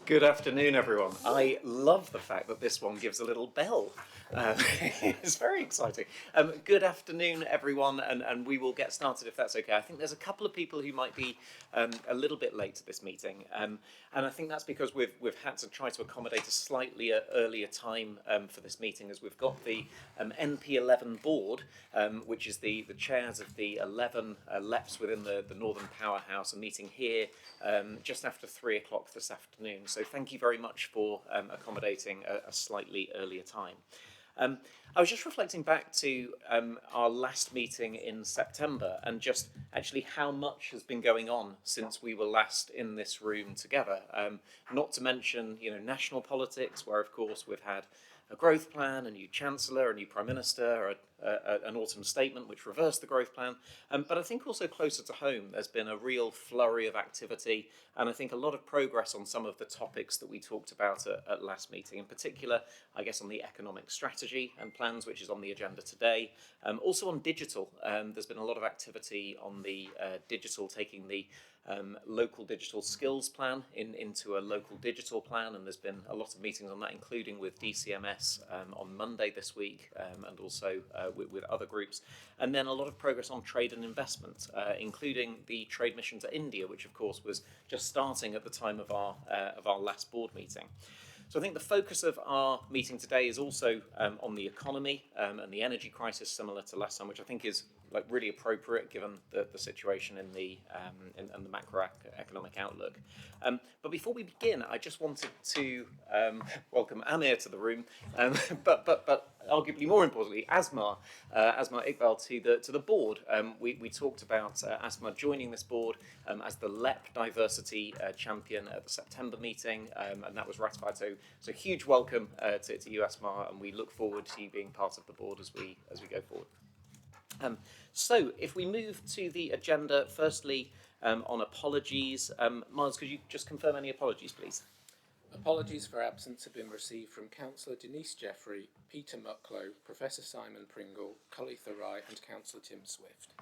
Good afternoon, everyone. I love the fact that this one gives a little bell. It's very exciting. Good afternoon, everyone, and we will get started if that's okay. I think there's a couple of people who might be a little bit late to this meeting, and I think that's because we've had to try to accommodate a slightly earlier time for this meeting, as we've got the NP11 board, which is the chairs of the 11 LEPs within the Northern Powerhouse, are meeting here just after 3 o'clock this afternoon. So thank you very much for accommodating a slightly earlier time. I was just reflecting back to our last meeting in September and just actually how much has been going on since we were last in this room together. Not to mention, national politics, where of course we've had a growth plan, a new Chancellor, a new Prime Minister, an autumn statement which reversed the growth plan. But I think also closer to home, there's been a real flurry of activity, and I think a lot of progress on some of the topics that we talked about at last meeting. In particular, I guess on the economic strategy and plans, which is on the agenda today. Also on digital, there's been a lot of activity on the digital, taking the local digital skills plan into a local digital plan, and there's been a lot of meetings on that, including with DCMS on Monday this week, and also with other groups. And then a lot of progress on trade and investment, including the trade mission to India, which of course was just starting at the time of our last board meeting. So I think the focus of our meeting today is also on the economy and the energy crisis, similar to last time, which I think is really appropriate given the situation in the macroeconomic outlook. But before we begin, I just wanted to welcome Amir to the room, but arguably more importantly, Asma Iqbal to the board. We talked about Asma joining this board as the LEP diversity champion at the September meeting, and that was ratified. So huge welcome to you, Asma, and we look forward to you being part of the board as we go forward. So if we move to the agenda, firstly on apologies, Miles, could you just confirm any apologies, please? Apologies for absence have been received from Councillor Denise Jeffrey, Peter Mucklow, Professor Simon Pringle, Kalitha Rai and Councillor Tim Swift.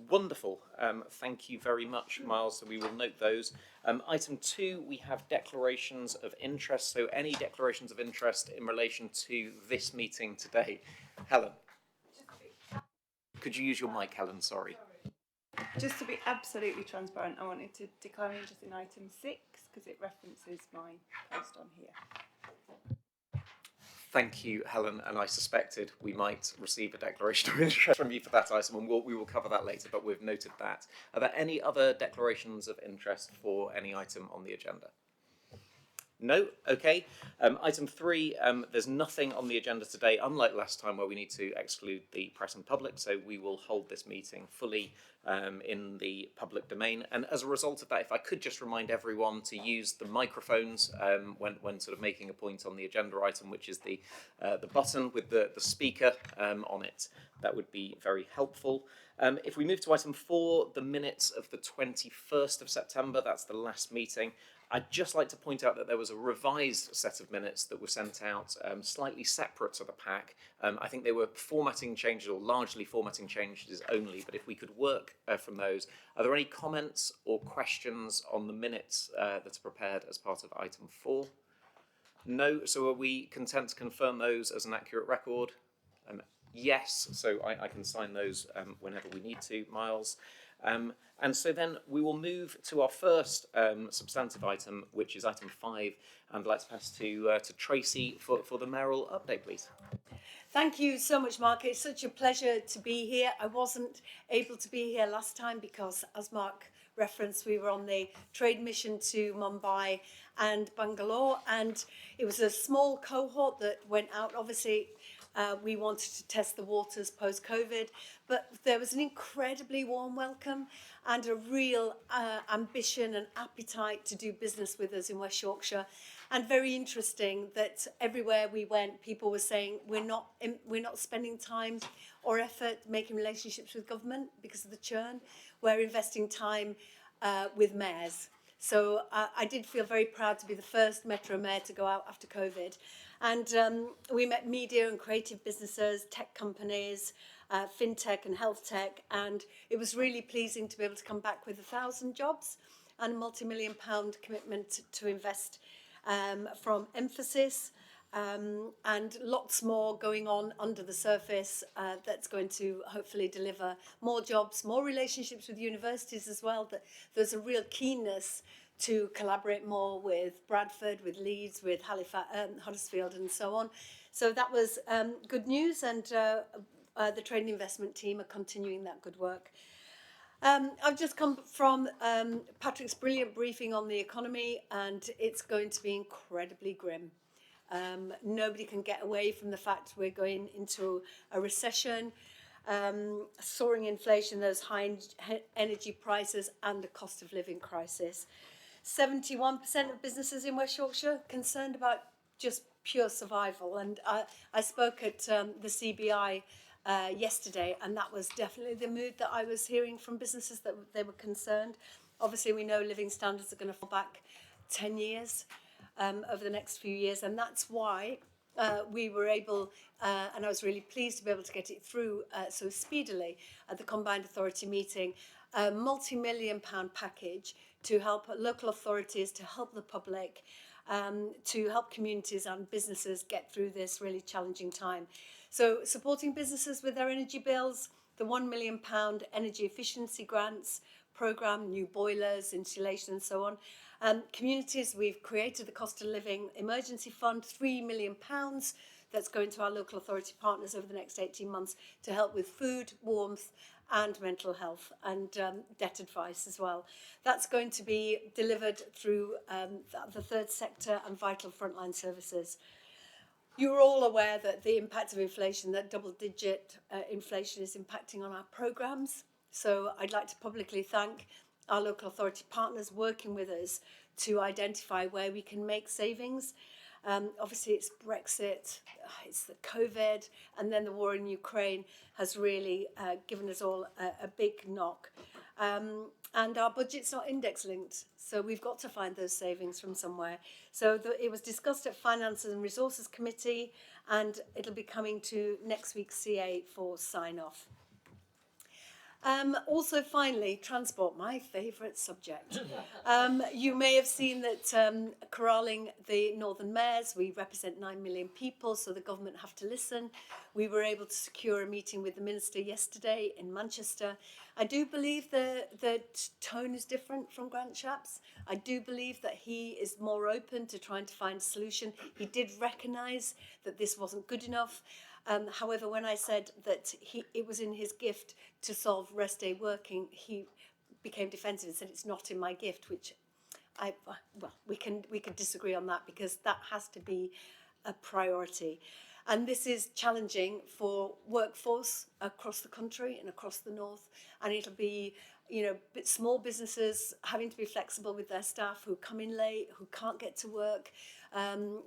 Wonderful. Thank you very much, Miles. So we will note those. Item 2, we have declarations of interest. So any declarations of interest in relation to this meeting today? Helen. Could you use your mic, Helen? Sorry. Just to be absolutely transparent, I wanted to declare interest in item 6 because it references my post on here. Thank you, Helen, and I suspected we might receive a declaration of interest from you for that item, and we will cover that later, but we've noted that. Are there any other declarations of interest for any item on the agenda? No? Okay. Item 3, there's nothing on the agenda today, unlike last time where we need to exclude the press and public, so we will hold this meeting fully in the public domain. And as a result of that, if I could just remind everyone to use the microphones when sort of making a point on the agenda item, which is the button with the speaker on it, that would be very helpful. If we move to item 4, the minutes of the 21st of September, that's the last meeting. I'd just like to point out that there was a revised set of minutes that were sent out slightly separate to the pack. I think they were formatting changes, or largely formatting changes only, but if we could work from those. Are there any comments or questions on the minutes that are prepared as part of item 4? No, so are we content to confirm those as an accurate record? Yes, so I can sign those whenever we need to, Miles. And so then we will move to our first substantive item, which is item 5, and I'd like to pass to Tracy for the mayoral update, please. Thank you so much, Mark. It's such a pleasure to be here. I wasn't able to be here last time because, as Mark referenced, we were on the trade mission to Mumbai and Bangalore, and it was a small cohort that went out. Obviously, we wanted to test the waters post-COVID, but there was an incredibly warm welcome and a real ambition and appetite to do business with us in West Yorkshire. And very interesting that everywhere we went, people were saying we're not spending time or effort making relationships with government because of the churn. We're investing time with mayors. So I did feel very proud to be the first Metro Mayor to go out after COVID. And we met media and creative businesses, tech companies, fintech and health tech, and it was really pleasing to be able to come back with 1,000 jobs and a multi-million-pound commitment to invest from Emphasis, and lots more going on under the surface that's going to hopefully deliver more jobs, more relationships with universities as well. That there's a real keenness to collaborate more with Bradford, with Leeds, with Halifax, Huddersfield and so on. So that was good news, and the trade and investment team are continuing that good work. I've just come from Patrick's brilliant briefing on the economy, and it's going to be incredibly grim. Nobody can get away from the fact we're going into a recession, soaring inflation, those high energy prices, and a cost of living crisis. 71% of businesses in West Yorkshire concerned about just pure survival. And I spoke at the CBI yesterday, and that was definitely the mood that I was hearing from businesses, that they were concerned. Obviously, we know living standards are going to fall back 10 years over the next few years, and that's why we were able, and I was really pleased to be able to get it through so speedily at the Combined Authority meeting, a multi-million-pound package to help local authorities, to help the public, to help communities and businesses get through this really challenging time. So supporting businesses with their energy bills, the £1 million energy efficiency grants programme, new boilers, insulation and so on. Communities, we've created the cost of living emergency fund, £3 million that's going to our local authority partners over the next 18 months to help with food, warmth and mental health, and debt advice as well. That's going to be delivered through the third sector and vital frontline services. You're all aware that the impact of inflation, that double-digit inflation is impacting on our programmes. So I'd like to publicly thank our local authority partners working with us to identify where we can make savings. Obviously, it's Brexit, it's the COVID, and then the war in Ukraine has really given us all a big knock. And our budget's not index linked, so we've got to find those savings from somewhere. So it was discussed at Finance and Resources Committee, and it'll be coming to next week's CA for sign-off. Also, finally, transport, my favourite subject. You may have seen that corralling the Northern Mayors, we represent 9 million people, so the government have to listen. We were able to secure a meeting with the Minister yesterday in Manchester. I do believe the tone is different from Grant Shapps. I do believe that he is more open to trying to find a solution. He did recognise that this wasn't good enough. However, when I said that it was in his gift to solve rest day working, he became defensive and said it's not in my gift, which we can disagree on that, because that has to be a priority. And this is challenging for workforce across the country and across the north, and it'll be, small businesses having to be flexible with their staff who come in late, who can't get to work,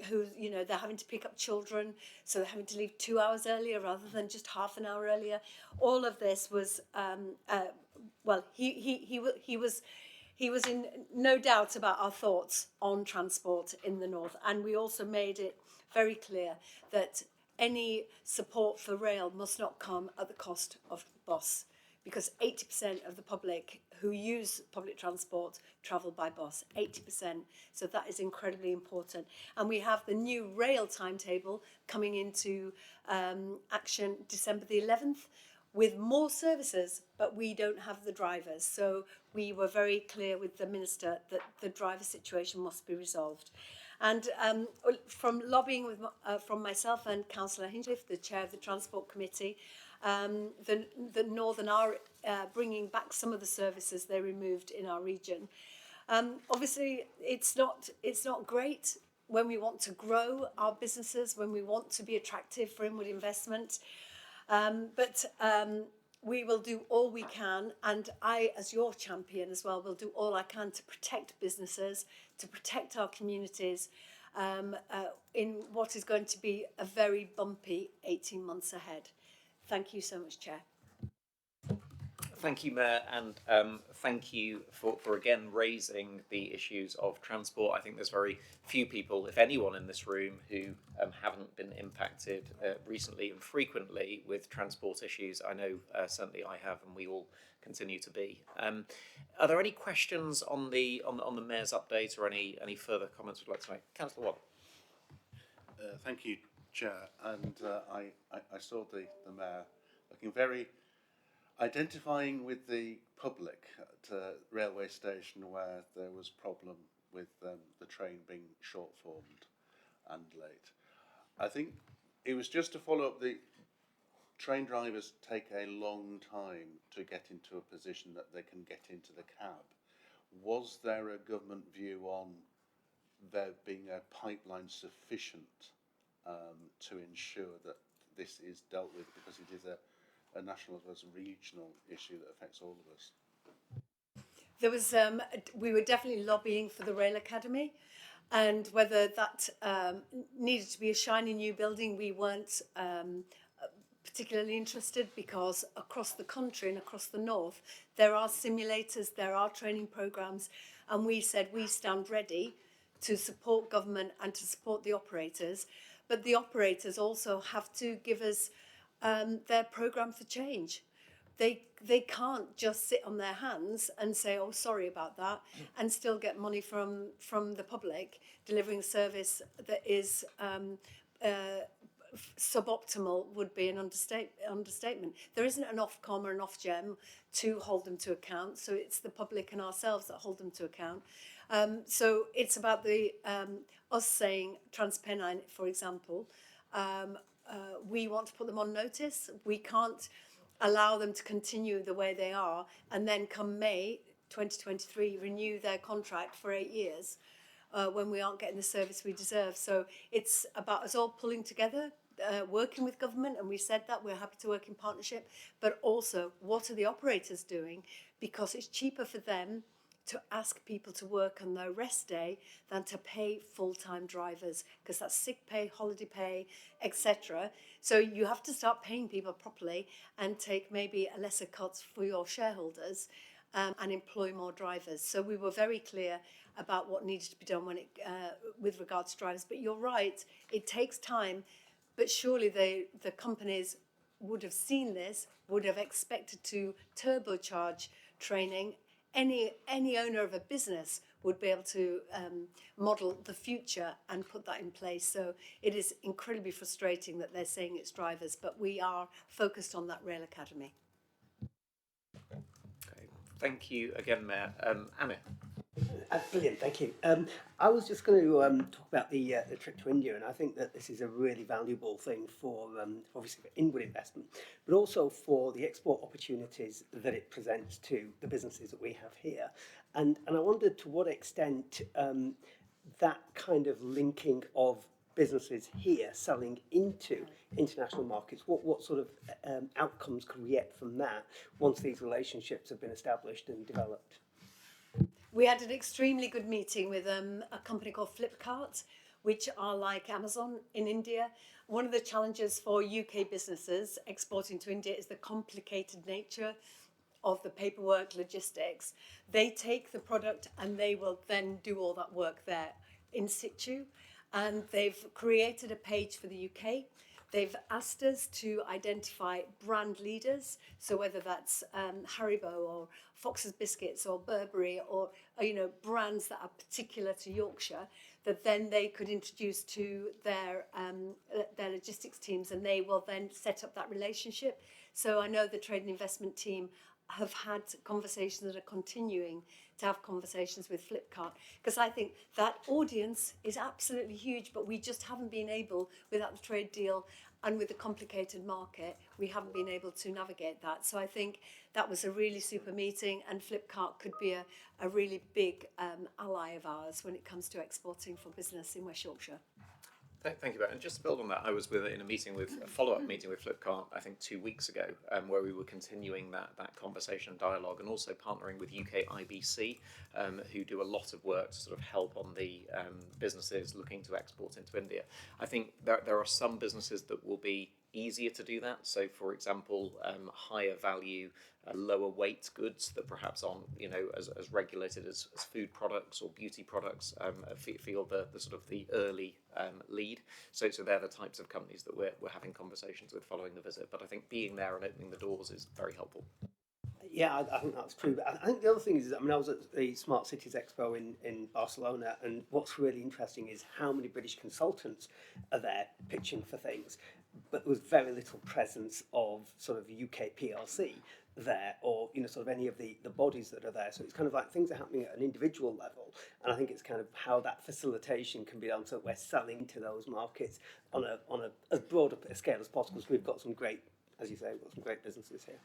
who, they're having to pick up children, so they're having to leave 2 hours earlier rather than just half an hour earlier. All of this was, he was in no doubt about our thoughts on transport in the north, and we also made it very clear that any support for rail must not come at the cost of bus, because 80% of the public who use public transport travel by bus, 80%. So that is incredibly important. And we have the new rail timetable coming into action December the 11th with more services, but we don't have the drivers. So we were very clear with the Minister that the driver situation must be resolved. And from lobbying from myself and Councillor Hinchcliffe, the chair of the Transport Committee, the Northern are bringing back some of the services they removed in our region. Obviously, it's not great when we want to grow our businesses, when we want to be attractive for inward investment. But we will do all we can, and I, as your champion as well, will do all I can to protect businesses, to protect our communities in what is going to be a very bumpy 18 months ahead. Thank you so much, Chair. Thank you, Mayor, and thank you for again raising the issues of transport. I think there's very few people, if anyone in this room, who haven't been impacted recently and frequently with transport issues. I know certainly I have, and we all continue to be. Are there any questions on the Mayor's update, or any further comments we'd like to make? Councillor Watt. Thank you, Chair. And I saw the Mayor looking very identifying with the public at a railway station where there was problem with the train being short-formed and late. I think it was just to follow up, the train drivers take a long time to get into a position that they can get into the cab. Was there a government view on there being a pipeline sufficient to ensure that this is dealt with, because it is a national as well as a regional issue that affects all of us? There was, we were definitely lobbying for the Rail Academy, and whether that needed to be a shiny new building, we weren't particularly interested, because across the country and across the north, there are simulators, there are training programs, and we said we stand ready to support government and to support the operators, but the operators also have to give us their programme for change. They can't just sit on their hands and say, oh, sorry about that, and still get money from the public, delivering service that is suboptimal would be an understatement. There isn't an Ofcom or an Ofgem to hold them to account, so it's the public and ourselves that hold them to account. So it's about the us saying TransPennine, for example, we want to put them on notice. We can't allow them to continue the way they are and then come May 2023 renew their contract for 8 years when we aren't getting the service we deserve. So it's about us all pulling together, working with government, and we said that we're happy to work in partnership, but also what are the operators doing, because it's cheaper for them to ask people to work on their rest day than to pay full-time drivers, because that's sick pay, holiday pay, etc. So you have to start paying people properly and take maybe a lesser cut for your shareholders and employ more drivers. So we were very clear about what needed to be done when with regards to drivers. But you're right, it takes time, but surely the companies would have seen this, would have expected to turbocharge training. Any owner of a business would be able to model the future and put that in place. So it is incredibly frustrating that they're saying it's drivers, but we are focused on that Rail Academy. Okay. Thank you again, Mayor. Amit. Brilliant, thank you. I was just going to talk about the trip to India, and I think that this is a really valuable thing for obviously for inward investment, but also for the export opportunities that it presents to the businesses that we have here. And I wondered to what extent that kind of linking of businesses here selling into international markets, what sort of outcomes could we get from that once these relationships have been established and developed? We had an extremely good meeting with a company called Flipkart, which are like Amazon in India. One of the challenges for UK businesses exporting to India is the complicated nature of the paperwork, logistics. They take the product and they will then do all that work there in situ. And they've created a page for the UK. They've asked us to identify brand leaders, so whether that's Haribo or Fox's Biscuits or Burberry or brands that are particular to Yorkshire, that then they could introduce to their logistics teams, and they will then set up that relationship. So I know the trade and investment team have had conversations that are continuing to have conversations with Flipkart, because I think that audience is absolutely huge, but we just haven't been able, without the trade deal and with the complicated market, we haven't been able to navigate that. So I think that was a really super meeting, and Flipkart could be a really big ally of ours when it comes to exporting for business in West Yorkshire. Thank you, Matt. And just to build on that, I was in a follow-up meeting with Flipkart, I think 2 weeks ago, where we were continuing that conversation and dialogue, and also partnering with UK IBC, who do a lot of work to sort of help on the businesses looking to export into India. I think there are some businesses that will be easier to do that. So, for example, higher value, lower weight goods that perhaps aren't, as regulated as food products or beauty products, feel the sort of the early lead. So they're the types of companies that we're having conversations with following the visit. But I think being there and opening the doors is very helpful. Yeah, I think that's true. But I think the other thing is, I mean, I was at the Smart Cities Expo in Barcelona, and what's really interesting is how many British consultants are there pitching for things, but there was very little presence of sort of UK PLC there, or sort of any of the bodies that are there. So it's kind of like things are happening at an individual level, and I think it's kind of how that facilitation can be done, so that we're selling to those markets on a as broad a scale as possible. Because we've got some great, as you say, we've got some great businesses here.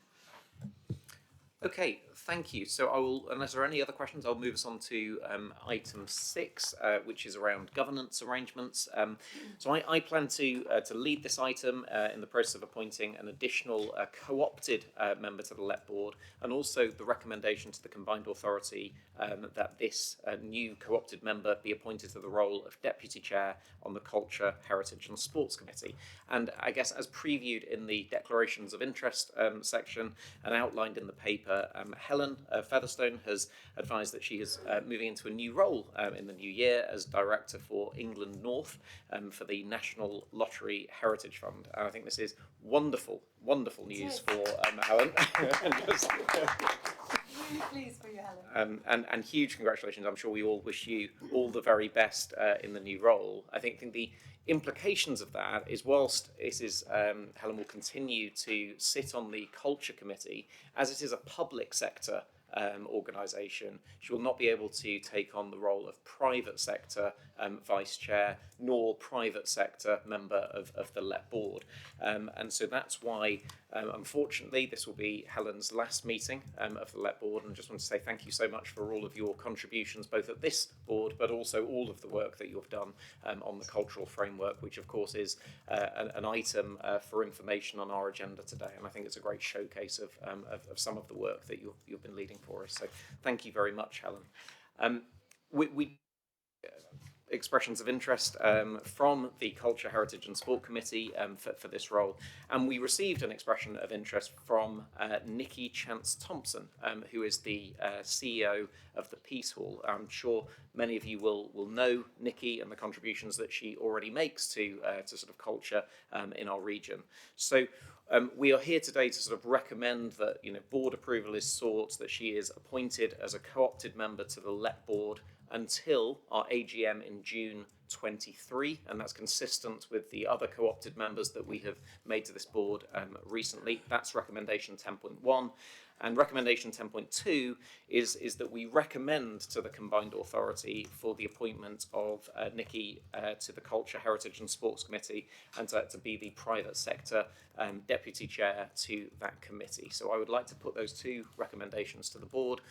Okay, thank you. So I will, unless there are any other questions, I'll move us on to item 6, which is around governance arrangements. So I plan to lead this item in the process of appointing an additional co-opted member to the LEP board, and also the recommendation to the combined authority that this new co-opted member be appointed to the role of deputy chair on the Culture, Heritage and Sports Committee. And I guess as previewed in the declarations of interest section and outlined in the paper, Helen Featherstone has advised that she is moving into a new role in the new year as Director for England North for the National Lottery Heritage Fund. And I think this is wonderful, wonderful news for Helen. Really pleased for you, Helen. And huge congratulations. I'm sure we all wish you all the very best in the new role. I think the implications of that is, whilst Helen will continue to sit on the Culture Committee, as it is a public sector organisation, she will not be able to take on the role of private sector vice chair, nor private sector member of the LEP board. And so that's why, unfortunately, this will be Helen's last meeting of the LEP board. And I just want to say thank you so much for all of your contributions, both at this board, but also all of the work that you've done on the cultural framework, which of course is an item for information on our agenda today. And I think it's a great showcase of some of the work that you've been leading for us. So thank you very much, Helen. We expressions of interest from the Culture, Heritage and Sport Committee for this role, and we received an expression of interest from Nikki Chance-Thompson, who is the CEO of the Peace Hall. I'm sure many of you will know Nikki and the contributions that she already makes to sort of culture in our region. So we are here today to sort of recommend that board approval is sought, that she is appointed as a co-opted member to the LEP board until our AGM in June 23, and that's consistent with the other co-opted members that we have made to this board recently. That's recommendation 10.1. And recommendation 10.2 is that we recommend to the combined authority for the appointment of Nikki to the Culture, Heritage and Sports Committee, and to be the private sector deputy chair to that committee. So I would like to put those two recommendations to the board,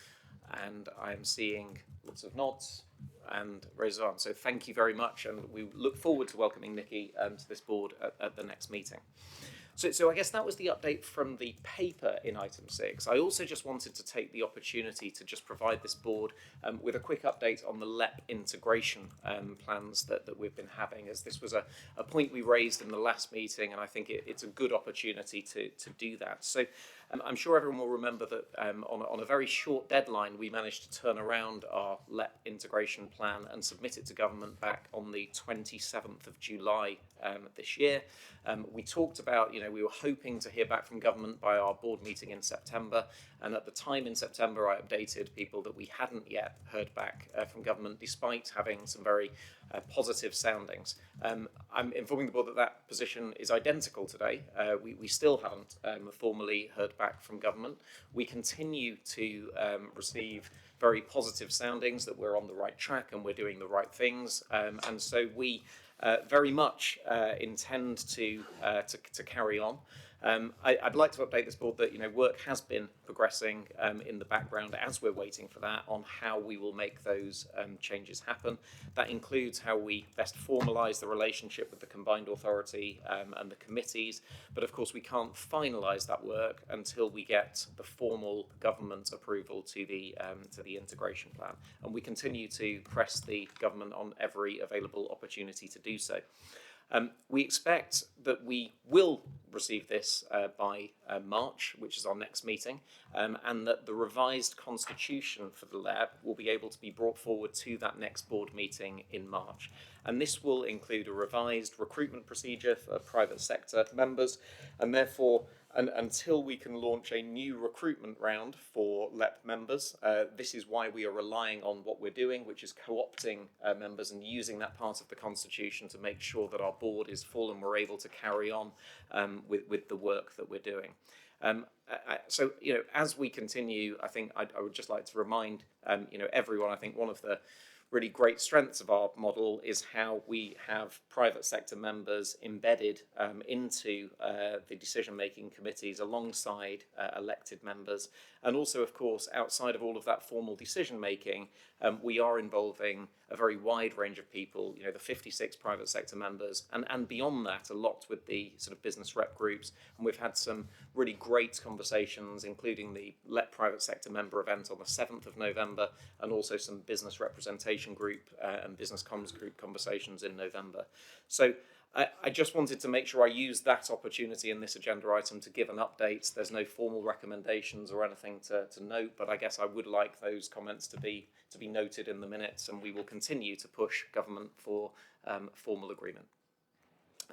and I'm seeing lots of nods and raises on. So thank you very much, and we look forward to welcoming Nikki to this board at the next meeting. So I guess that was the update from the paper in item 6. I also just wanted to take the opportunity to just provide this board with a quick update on the LEP integration plans that we've been having, as this was a point we raised in the last meeting, and I think it's a good opportunity to do that. So I'm sure everyone will remember that on a very short deadline, we managed to turn around our LEP integration plan and submit it to government back on the 27th of July this year. We talked about, we were hoping to hear back from government by our board meeting in September, and at the time in September I updated people that we hadn't yet heard back from government, despite having some very positive soundings. I'm informing the board that position is identical today. We still haven't formally heard back from government. We continue to receive very positive soundings that we're on the right track and we're doing the right things, and so we very much intend to carry on. I'd like to update this board that work has been progressing in the background as we're waiting for that on how we will make those changes happen. That includes how we best formalise the relationship with the combined authority and the committees, but of course we can't finalise that work until we get the formal government approval to the integration plan, and we continue to press the government on every available opportunity to do so. We expect that we will receive this by March, which is our next meeting, and that the revised constitution for the LEP will be able to be brought forward to that next board meeting in March. And this will include a revised recruitment procedure for private sector members, and therefore, until we can launch a new recruitment round for LEP members, this is why we are relying on what we're doing, which is co-opting members and using that part of the constitution to make sure that our board is full and we're able to carry on with the work that we're doing. So, as we continue, I think I would just like to remind, everyone, I think one of the really great strengths of our model is how we have private sector members embedded into the decision-making committees alongside elected members. And also, of course, outside of all of that formal decision-making, we are involving a very wide range of people, the 56 private sector members, and beyond that, a lot with the sort of business rep groups. And we've had some really great conversations, including the LEP Private Sector Member event on the 7th of November, and also some business representation group and business comms group conversations in November. So I just wanted to make sure I used that opportunity in this agenda item to give an update. There's no formal recommendations or anything to note, but I guess I would like those comments to be noted in the minutes, and we will continue to push government for formal agreement.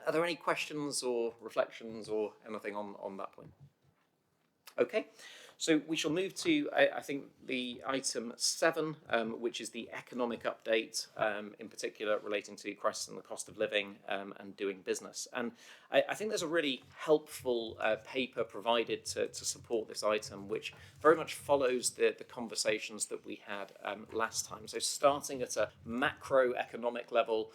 Are there any questions or reflections or anything on that point? Okay. So we shall move to, I think, the item 7, which is the economic update, in particular relating to crisis and the cost of living and doing business. And I think there's a really helpful paper provided to support this item, which very much follows the conversations that we had last time. So starting at a macroeconomic level,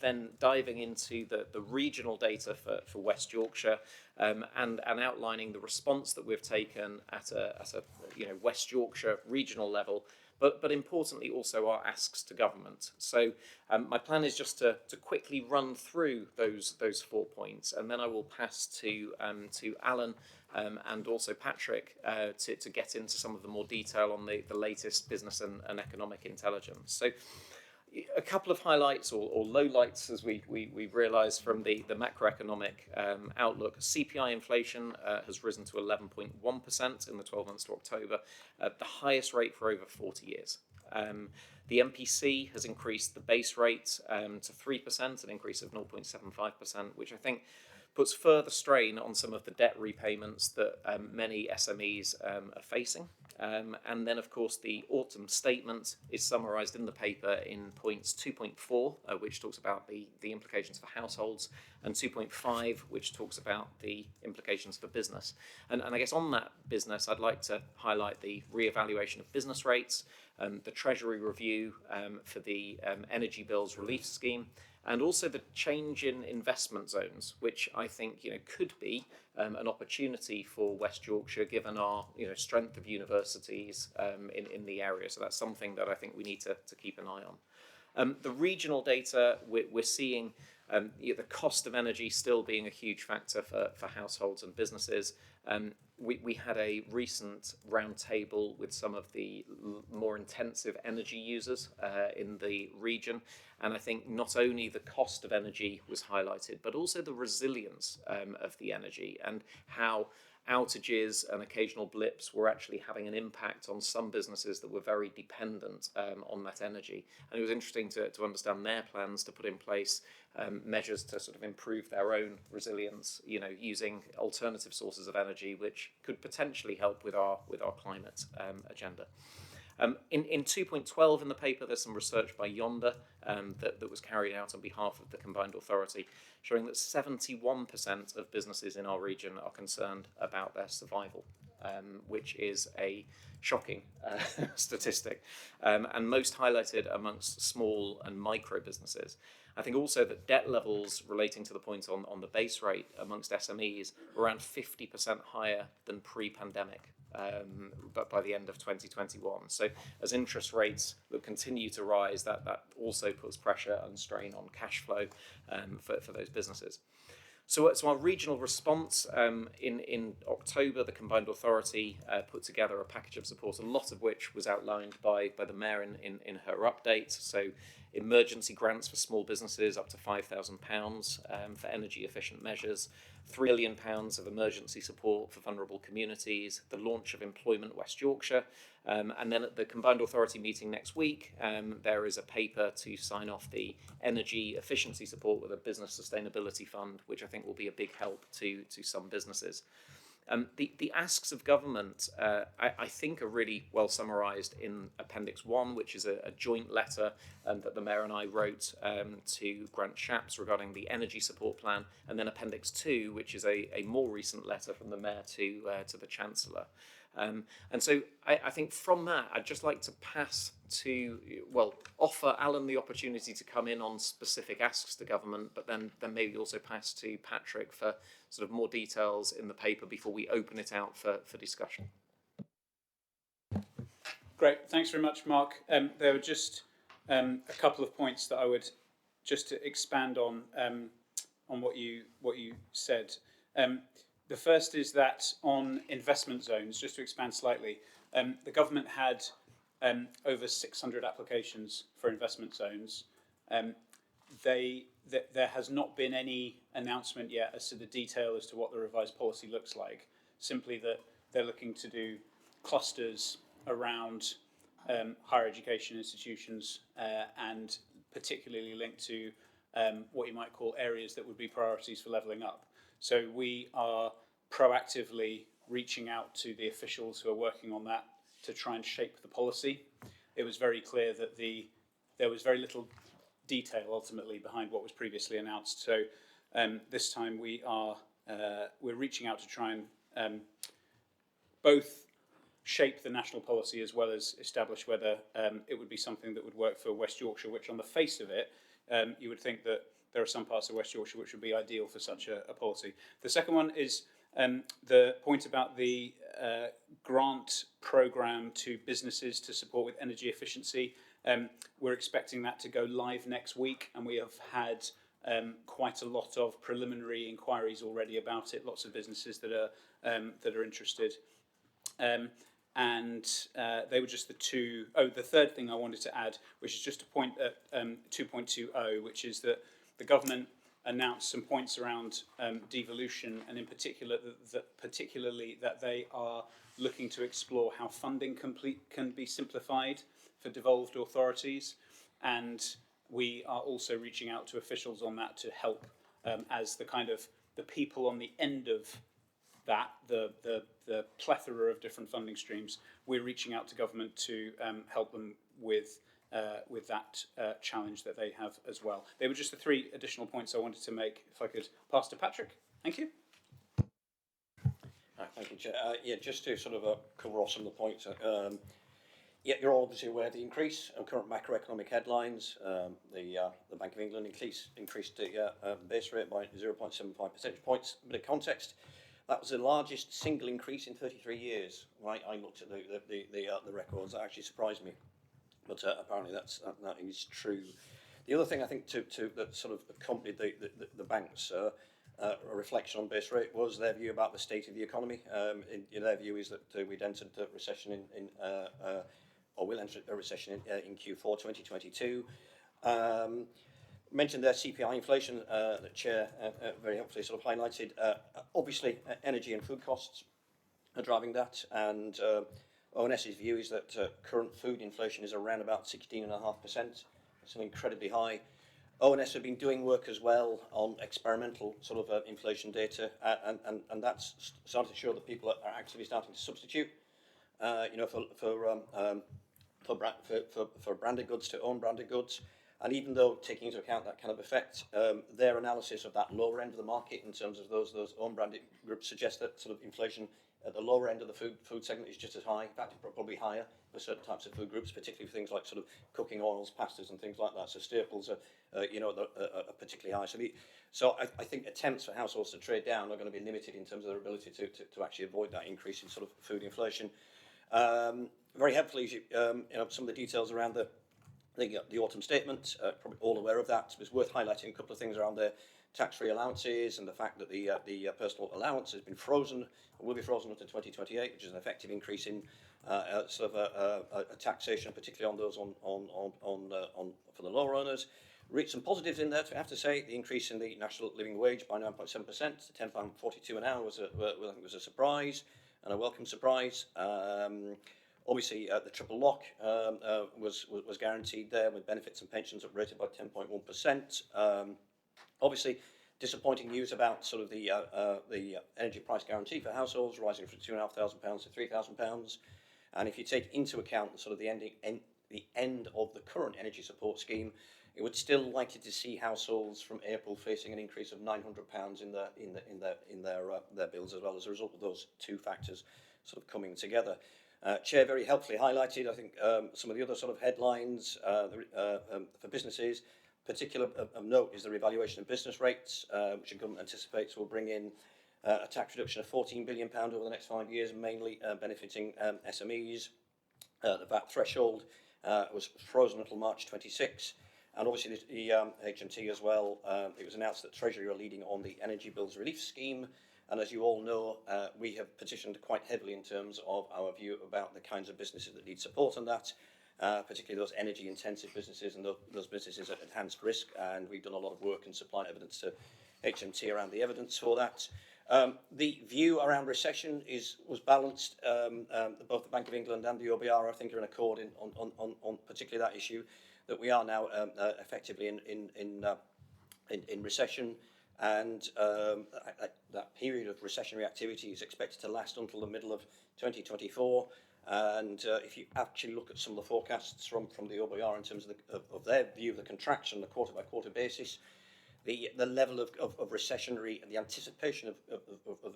then diving into the regional data for West Yorkshire, and outlining the response that we've taken at a West Yorkshire regional level, but importantly also our asks to government. So my plan is just to quickly run through those 4 points, and then I will pass to Alan and also Patrick to get into some of the more detail on the latest business and economic intelligence. So a couple of highlights or lowlights, as we realise from the macroeconomic outlook. CPI inflation has risen to 11.1% in the 12 months to October, the highest rate for over 40 years. The MPC has increased the base rate to 3%, an increase of 0.75%, which I think puts further strain on some of the debt repayments that many SMEs are facing. And then, of course, the autumn statement is summarised in the paper in points 2.4, which talks about the implications for households, and 2.5, which talks about the implications for business. And I guess on that business, I'd like to highlight the re-evaluation of business rates, the Treasury review for the energy bills relief scheme, and also the change in investment zones, which I think could be an opportunity for West Yorkshire, given our strength of universities in the area. So that's something that I think we need to keep an eye on. The regional data, we're seeing the cost of energy still being a huge factor for households and businesses. We had a recent roundtable with some of the more intensive energy users in the region, and I think not only the cost of energy was highlighted, but also the resilience of the energy and how outages and occasional blips were actually having an impact on some businesses that were very dependent on that energy. And it was interesting to understand their plans to put in place measures to sort of improve their own resilience, using alternative sources of energy, which could potentially help with our climate agenda. In 2.12 in the paper, there's some research by Yonder that was carried out on behalf of the Combined Authority, showing that 71% of businesses in our region are concerned about their survival, which is a shocking statistic, and most highlighted amongst small and micro businesses. I think also that debt levels relating to the point on the base rate amongst SMEs were around 50% higher than pre-pandemic. But by the end of 2021. So as interest rates will continue to rise, that also puts pressure and strain on cash flow for those businesses. So our regional response in October, the Combined Authority put together a package of support, a lot of which was outlined by the Mayor in her update. So emergency grants for small businesses up to £5,000 for energy efficient measures, £3 million of emergency support for vulnerable communities, the launch of Employment West Yorkshire, and then at the Combined Authority meeting next week, there is a paper to sign off the energy efficiency support with a business sustainability fund, which I think will be a big help to some businesses. The asks of government, I think, are really well summarised in Appendix 1, which is a joint letter that the Mayor and I wrote to Grant Shapps regarding the energy support plan, and then Appendix 2, which is a more recent letter from the Mayor to the Chancellor. And so I think from that, I'd just like to pass to, offer Alan the opportunity to come in on specific asks to government, but then maybe also pass to Patrick for sort of more details in the paper before we open it out for discussion. Great, thanks very much, Mark. There were just a couple of points that I would just to expand on what you said. The first is that on investment zones, just to expand slightly, the government had over 600 applications for investment zones. There has not been any announcement yet as to the detail as to what the revised policy looks like, simply that they're looking to do clusters around higher education institutions and particularly linked to what you might call areas that would be priorities for levelling up. So we are proactively reaching out to the officials who are working on that to try and shape the policy. It was very clear that there was very little detail ultimately behind what was previously announced. So this time we're reaching out to try and both shape the national policy as well as establish whether it would be something that would work for West Yorkshire, which on the face of it, you would think that there are some parts of West Yorkshire which would be ideal for such a policy. The second one is the point about the grant programme to businesses to support with energy efficiency. We're expecting that to go live next week, and we have had quite a lot of preliminary inquiries already about it, lots of businesses that are interested. And they were just the two. Oh, the third thing I wanted to add, which is just a point at 2.20, which is that the government announced some points around devolution, and in particular, particularly that they are looking to explore how funding can be simplified for devolved authorities, and we are also reaching out to officials on that to help as the kind of the people on the end of that, the plethora of different funding streams. We're reaching out to government to help them with that challenge that they have as well. They were just the three additional points I wanted to make. If I could pass to Patrick. Thank you. Thank you, Chair. Just to sort of cover off some of the points. You're obviously aware of the increase in current macroeconomic headlines. The Bank of England increased the base rate by 0.75 percentage points. A bit of context. That was the largest single increase in 33 years. Right, I looked at the records. That actually surprised me, but apparently that is true. The other thing I think that sort of accompanied the banks, a reflection on base rate, was their view about the state of the economy. In their view is that we'd entered a recession or will enter a recession in Q4 2022. Mentioned their CPI inflation, the Chair very helpfully sort of highlighted. Obviously, energy and food costs are driving that, and ONS's view is that current food inflation is around about 16.5%. It's incredibly high. ONS have been doing work as well on experimental sort of inflation data, and that's starting to show that people are actually starting to substitute, for branded goods to own branded goods. And even though taking into account that kind of effect, their analysis of that lower end of the market in terms of those own branded groups suggests that sort of inflation at the lower end of the food segment is just as high, in fact probably higher for certain types of food groups, particularly for things like sort of cooking oils, pastas and things like that. So staples are particularly high. So I think attempts for households to trade down are going to be limited in terms of their ability to actually avoid that increase in sort of food inflation. Very helpfully, some of the details around the autumn statement, probably all aware of that. It's worth highlighting a couple of things around there. tax-free allowances and the fact that the personal allowance has been frozen, will be frozen until 2028, which is an effective increase in sort of a taxation, particularly on those for the lower earners. Reached some positives in there, I have to say. The increase in the national living wage by 9.7% to £10.42 an hour was a surprise, and a welcome surprise. Obviously, the triple lock was guaranteed there, with benefits and pensions rated by 10.1%. Obviously, disappointing news about sort of the energy price guarantee for households rising from £2,500 to £3,000. And if you take into account sort of the end of the current energy support scheme, it would still likely to see households from April facing an increase of £900 in their bills, as well as a result of those two factors sort of coming together. Chair very helpfully highlighted, I think, some of the other sort of headlines for businesses. Particular of note is the revaluation of business rates, which the government anticipates will bring in a tax reduction of £14 billion over the next 5 years, mainly benefiting SMEs. The VAT threshold was frozen until March 26. And obviously the HMT as well, it was announced that Treasury are leading on the Energy Bills Relief Scheme. And as you all know, we have petitioned quite heavily in terms of our view about the kinds of businesses that need support on that, particularly those energy-intensive businesses and those businesses at enhanced risk. And we've done a lot of work and supplied evidence to HMT around the evidence for that. The view around recession was balanced. Both the Bank of England and the OBR, I think, are in accord on particularly that issue, that we are now effectively in recession, and that period of recessionary activity is expected to last until the middle of 2024. And if you actually look at some of the forecasts from the OBR in terms of their view of the contraction on a quarter-by-quarter basis, the level of recessionary and the anticipation of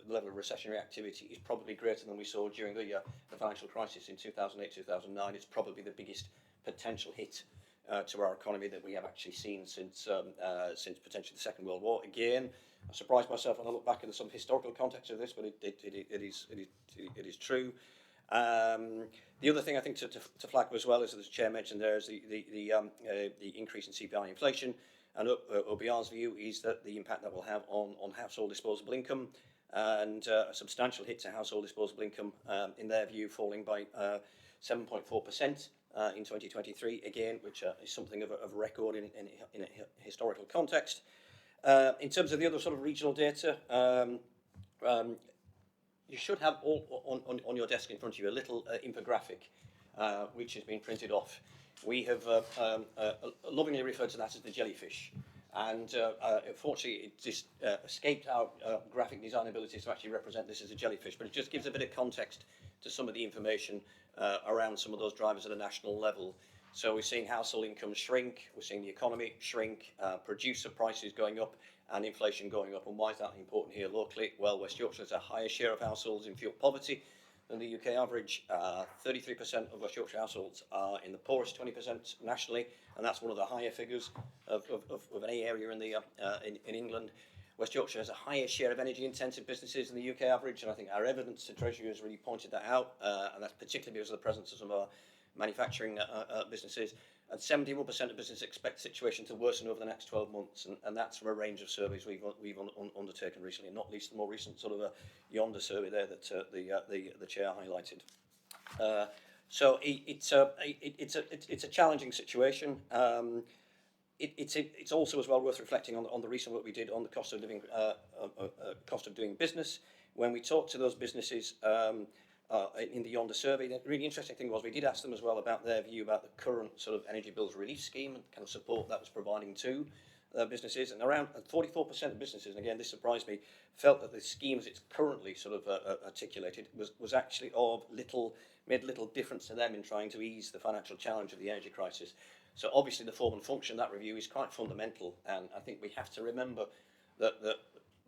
the level of recessionary activity is probably greater than we saw during the financial crisis in 2008-2009. It's probably the biggest potential hit to our economy that we have actually seen since potentially the Second World War. Again, I surprised myself when I look back into some historical context of this, but it is true. The other thing I think to flag as well, as the Chair mentioned there, is the increase in CPI inflation. And OBR's view is that the impact that will have on household disposable income, and a substantial hit to household disposable income, in their view, falling by 7.4%. In 2023, again, which is something of a record in a historical context. In terms of the other sort of regional data, you should have on your desk in front of you a little infographic which has been printed off. We have lovingly referred to that as the jellyfish. And unfortunately, it just escaped our graphic design abilities to actually represent this as a jellyfish, but it just gives a bit of context to some of the information around some of those drivers at a national level. So we're seeing household income shrink, we're seeing the economy shrink, producer prices going up, and inflation going up. And why is that important here locally? Well, West Yorkshire has a higher share of households in fuel poverty than the UK average. 33% of West Yorkshire households are in the poorest 20% nationally, and that's one of the higher figures of any area in England. West Yorkshire has a higher share of energy-intensive businesses than the UK average, and I think our evidence to Treasury has really pointed that out, and that's particularly because of the presence of some of our manufacturing businesses. And 71% of businesses expect the situation to worsen over the next 12 months, and that's from a range of surveys we've undertaken recently, and not least the more recent sort of a Yonder survey there that the chair highlighted. So it's a challenging situation. It's also as well worth reflecting on the recent work we did on the cost of doing business. When we talked to those businesses in the Yonder survey, the really interesting thing was we did ask them as well about their view about the current sort of energy bills relief scheme and kind of support that was providing to businesses. And around 44% of businesses, and again this surprised me, felt that the scheme as it's currently sort of articulated was actually made little difference to them in trying to ease the financial challenge of the energy crisis. So obviously the form and function of that review is quite fundamental, and I think we have to remember that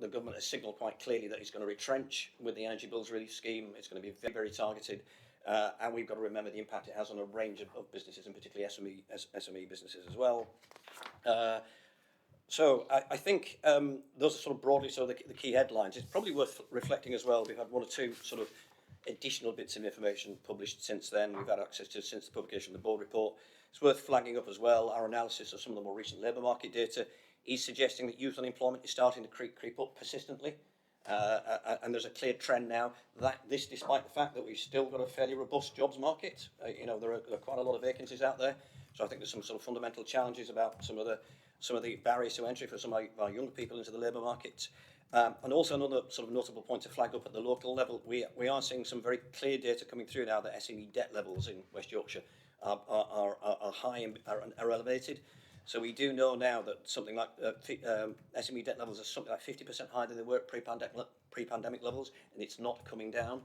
the government has signalled quite clearly that it's going to retrench with the Energy Bills Relief Scheme. It's going to be very, very targeted, and we've got to remember the impact it has on a range of businesses, and particularly SME businesses as well. So I think those are sort of broadly the key headlines. It's probably worth reflecting as well. We've had one or two sort of additional bits of information published since then. We've had access to since the publication of the board report. It's worth flagging up as well our analysis of some of the more recent labour market data. is suggesting that youth unemployment is starting to creep up persistently. And there's a clear trend now that this, despite the fact that we've still got a fairly robust jobs market, there are quite a lot of vacancies out there. So I think there's some sort of fundamental challenges about some of the barriers to entry for some of our younger people into the labour market. And also another sort of notable point to flag up at the local level, we are seeing some very clear data coming through now that SME debt levels in West Yorkshire are high and are elevated. So we do know now that something like SME debt levels are something like 50% higher than they were at pre-pandemic levels, and it's not coming down.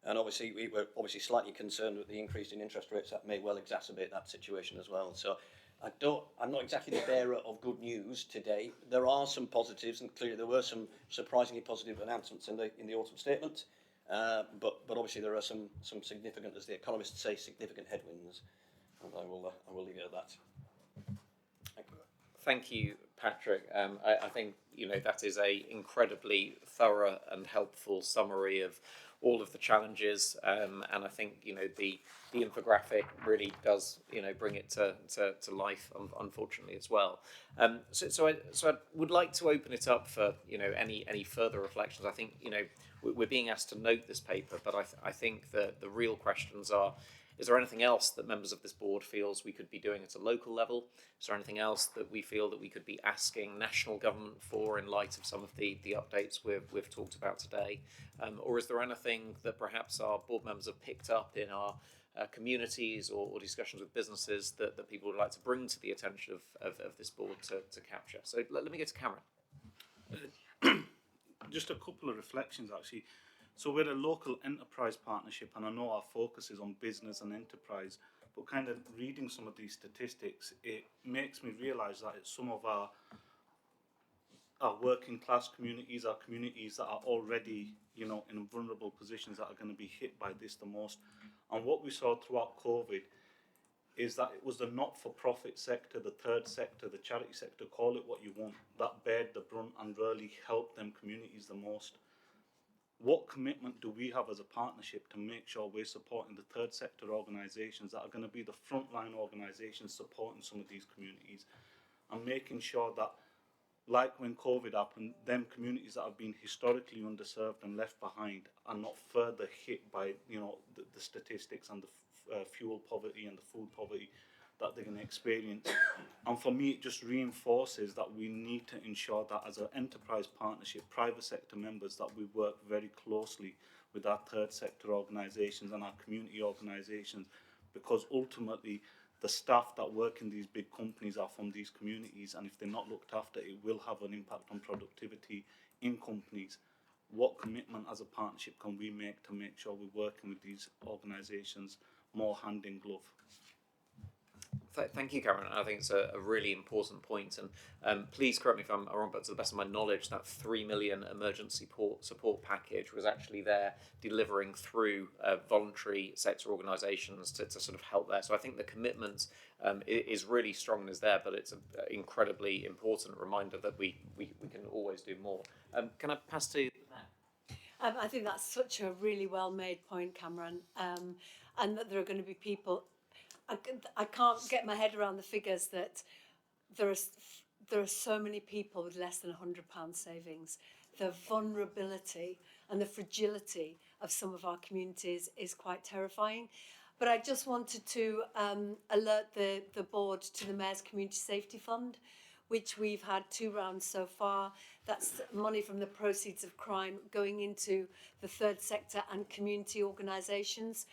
And obviously, we were slightly concerned with the increase in interest rates that may well exacerbate that situation as well. So I'm not exactly the bearer of good news today. There are some positives, and clearly there were some surprisingly positive announcements in the autumn statement. But obviously there are some significant, as the economists say, significant headwinds. And I will leave it at that. Thank you. Thank you, Patrick. I think that is a incredibly thorough and helpful summary of all of the challenges, and I think the infographic really does bring it to life, unfortunately, as well. So I would like to open it up for any further reflections. I think we're being asked to note this paper, but I think that the real questions are: is there anything else that members of this board feels we could be doing at a local level? Is there anything else that we feel that we could be asking national government for in light of some of the updates we've talked about today? Or is there anything that perhaps our board members have picked up in our communities or discussions with businesses that people would like to bring to the attention of this board to capture? So let me get to Cameron. Just a couple of reflections, actually. So we're a local enterprise partnership, and I know our focus is on business and enterprise, but kind of reading some of these statistics, it makes me realise that it's some of our working class communities, our communities that are already, in vulnerable positions, that are going to be hit by this the most. And what we saw throughout COVID is that it was the not-for-profit sector, the third sector, the charity sector, call it what you want, that bared the brunt and really helped them communities the most. What commitment do we have as a partnership to make sure we're supporting the third sector organisations that are going to be the frontline organisations supporting some of these communities, and making sure that, like when COVID happened, them communities that have been historically underserved and left behind are not further hit by the statistics and the fuel poverty and the food poverty that they're going to experience. And for me, it just reinforces that we need to ensure that as an enterprise partnership, private sector members, that we work very closely with our third sector organisations and our community organisations, because ultimately the staff that work in these big companies are from these communities, and if they're not looked after, it will have an impact on productivity in companies. What commitment as a partnership can we make to make sure we're working with these organisations more hand in glove? Thank you, Cameron. I think it's a really important point, and please correct me if I'm wrong, but to the best of my knowledge, that 3 million emergency support package was actually there delivering through voluntary sector organisations to sort of help there. So I think the commitment is really strong and is there, but it's an incredibly important reminder that we can always do more. Can I pass to Matt? I think that's such a really well-made point, Cameron, and that there are going to be people. I can't get my head around the figures that there are so many people with less than £100 savings. The vulnerability and the fragility of some of our communities is quite terrifying. But I just wanted to alert the board to the Mayor's Community Safety Fund, which we've had 2 rounds so far. That's money from the proceeds of crime going into the third sector and community organisations.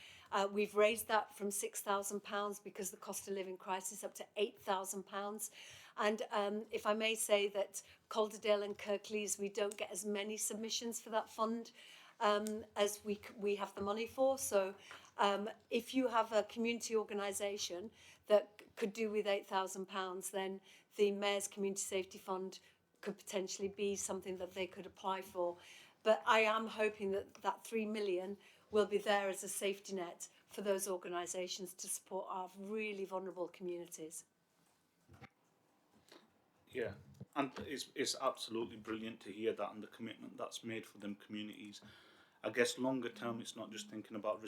We've raised that from £6,000 because the cost of living crisis up to £8,000. And if I may say that Calderdale and Kirklees, we don't get as many submissions for that fund as we have the money for. So if you have a community organisation that could do with £8,000, then the Mayor's Community Safety Fund could potentially be something that they could apply for. But I am hoping that that 3 million will be there as a safety net for those organisations to support our really vulnerable communities. Yeah, and it's absolutely brilliant to hear that and the commitment that's made for them communities. I guess longer term, it's not just thinking about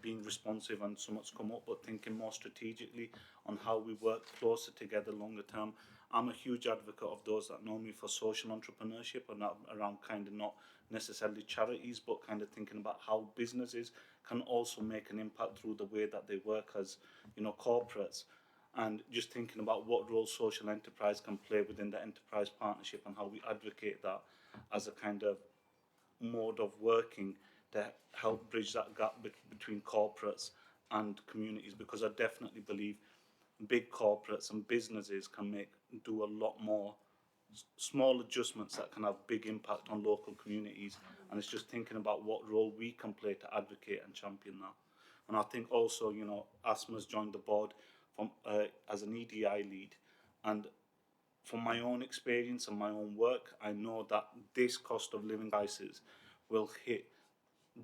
being responsive and so much come up, but thinking more strategically on how we work closer together longer term. I'm a huge advocate of those that know me for social entrepreneurship and not around kind of not necessarily charities, but kind of thinking about how businesses can also make an impact through the way that they work as, you know, corporates. And just thinking about what role social enterprise can play within the enterprise partnership and how we advocate that as a kind of mode of working to help bridge that gap between corporates and communities, because I definitely believe big corporates and businesses can do a lot more small adjustments that can have big impact on local communities, and it's just thinking about what role we can play to advocate and champion that. And I think also, you know, ASMA's joined the board from as an EDI lead, and from my own experience and my own work, I know that this cost of living crisis will hit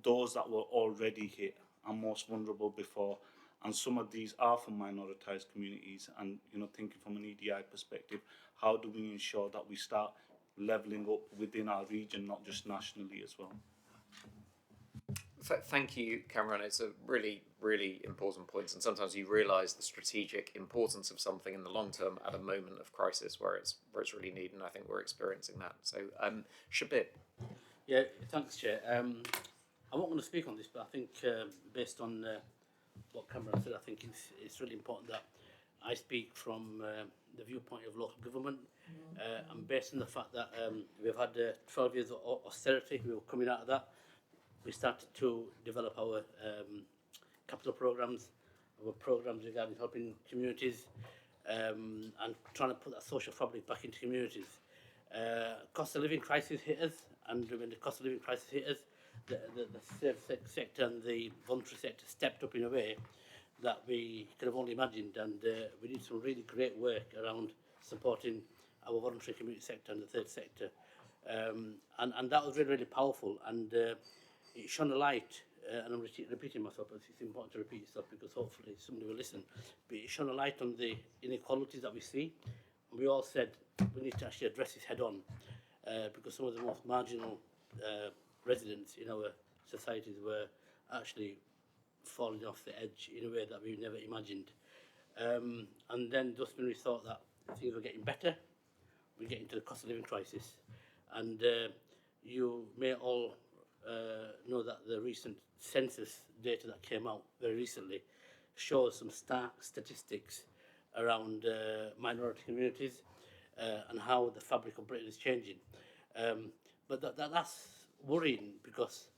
those that were already hit and most vulnerable before. And some of these are from minoritized communities. And, you know, thinking from an EDI perspective, how do we ensure that we start levelling up within our region, not just nationally as well? Thank you, Cameron. It's a really, really important point, and sometimes you realise the strategic importance of something in the long term at a moment of crisis where it's really needed, and I think we're experiencing that. So, Shabir. Yeah, thanks, Chair. I'm not going to speak on this, but I think based on what Cameron said, I think it's really important that I speak from the viewpoint of local government, and based on the fact that we've had 12 years of austerity, we were coming out of that. We started to develop our capital programs, our programs regarding helping communities, and trying to put that social fabric back into communities. Cost of living crisis hit us, and when the cost of living crisis hit us, the service sector and the voluntary sector stepped up in a way that we could have only imagined, and we did some really great work around supporting our voluntary community sector and the third sector, and that was really, really powerful, and it shone a light, and I'm repeating myself, but it's important to repeat yourself because hopefully somebody will listen, but it shone a light on the inequalities that we see, and we all said we need to actually address this head on, because some of the most marginal residents in our societies were actually falling off the edge in a way that we never imagined. And then just when we thought that things were getting better, we get into the cost of living crisis. And you may all know that the recent census data that came out very recently shows some stark statistics around minority communities and how the fabric of Britain is changing. But that's worrying, because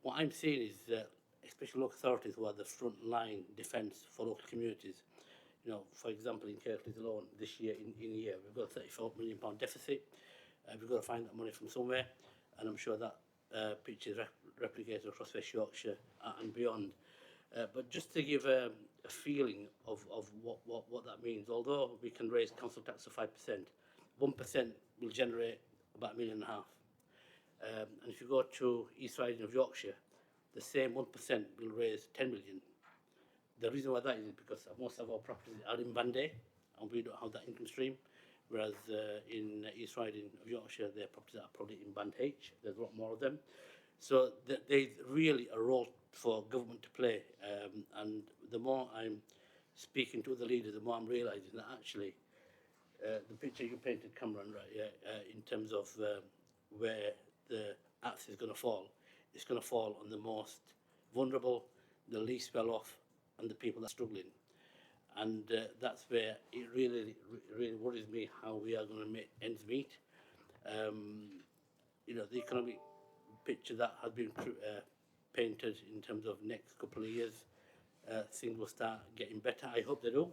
what I'm seeing is that especially local authorities who are the front line defence for local communities. You know, for example, in Kirklees alone, this year, in a year, we've got a £34 million deficit. We've got to find that money from somewhere, and I'm sure that picture is replicated across West Yorkshire and beyond. But just to give a feeling of what that means, although we can raise council tax to 5%, 1% will generate about £1.5 million. And if you go to East Riding of Yorkshire, the same 1% will raise 10 million. The reason why that is because most of our properties are in Band A, and we don't have that income stream, whereas in East Riding of Yorkshire, their properties are probably in Band H. There's a lot more of them. So there's really a role for government to play, and the more I'm speaking to the leaders, the more I'm realising that actually the picture you painted, Cameron, right, in terms of where the axe is going to fall, it's going to fall on the most vulnerable, the least well off, and the people that are struggling. And that's where it really worries me how we are going to make ends meet. You know, the economic picture that has been painted in terms of next couple of years, things will start getting better. I hope they do.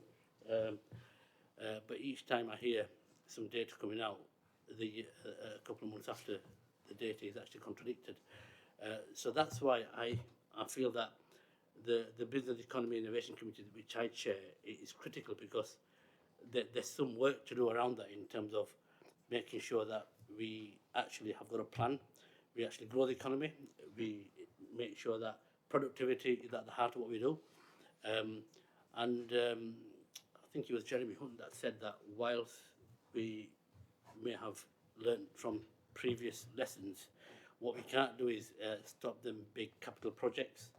But each time I hear some data coming out, a couple of months after, the data is actually contradicted. So that's why I feel that the Business Economy Innovation Committee, which I chair, is critical, because there's some work to do around that in terms of making sure that we actually have got a plan, we actually grow the economy, we make sure that productivity is at the heart of what we do. I think it was Jeremy Hunt that said that whilst we may have learned from previous lessons, what we can't do is stop them big capital projects,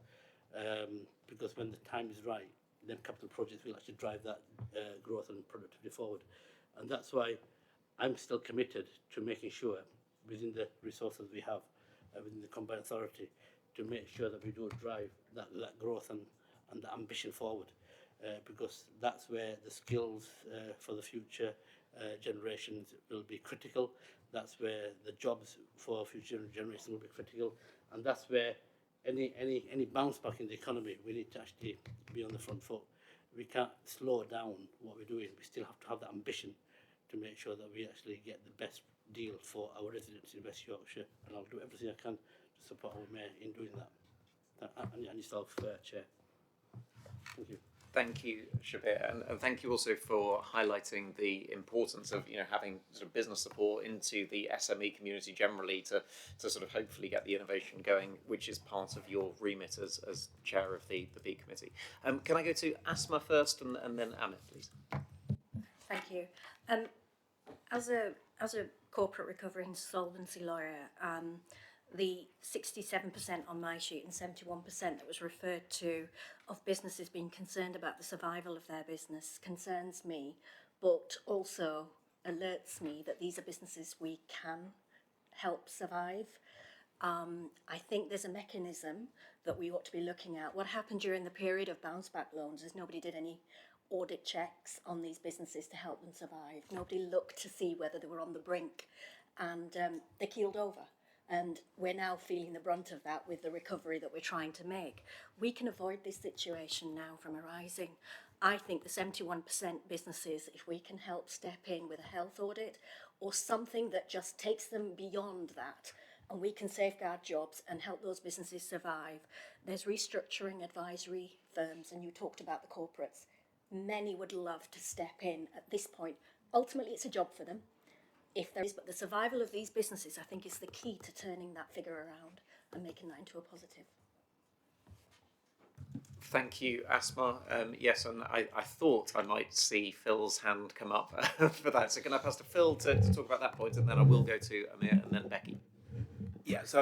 because when the time is right, then capital projects will actually drive that growth and productivity forward. And that's why I'm still committed to making sure, within the resources we have, within the Combined Authority, to make sure that we do drive that growth and the ambition forward. Because that's where the skills for the future generations will be critical. That's where the jobs for future generations will be critical. And that's where any bounce back in the economy, we need to actually be on the front foot. We can't slow down what we're doing. We still have to have that ambition to make sure that we actually get the best deal for our residents in West Yorkshire. And I'll do everything I can to support our Mayor in doing that. And yourself, Chair. Thank you. Thank you, Shabir, and thank you also for highlighting the importance of having sort of business support into the SME community generally to sort of hopefully get the innovation going, which is part of your remit as chair of the B committee. Can I go to Asma first and then Amit, please? Thank you. As a corporate recovery and solvency lawyer, the 67% on my sheet and 71% that was referred to of businesses being concerned about the survival of their business concerns me, but also alerts me that these are businesses we can help survive. I think there's a mechanism that we ought to be looking at. What happened during the period of bounce back loans is nobody did any audit checks on these businesses to help them survive. Nobody looked to see whether they were on the brink, and they keeled over. And we're now feeling the brunt of that with the recovery that we're trying to make. We can avoid this situation now from arising. I think the 71% businesses, if we can help step in with a health audit or something that just takes them beyond that, and we can safeguard jobs and help those businesses survive. There's restructuring advisory firms, and you talked about the corporates. Many would love to step in at this point. Ultimately, it's a job for them. If there is, but the survival of these businesses, I think, is the key to turning that figure around and making that into a positive. Thank you, Asma. Yes, and I thought I might see Phil's hand come up for that. So can I pass to Phil to talk about that point, and then I will go to Amir and then Becky. Yeah, so I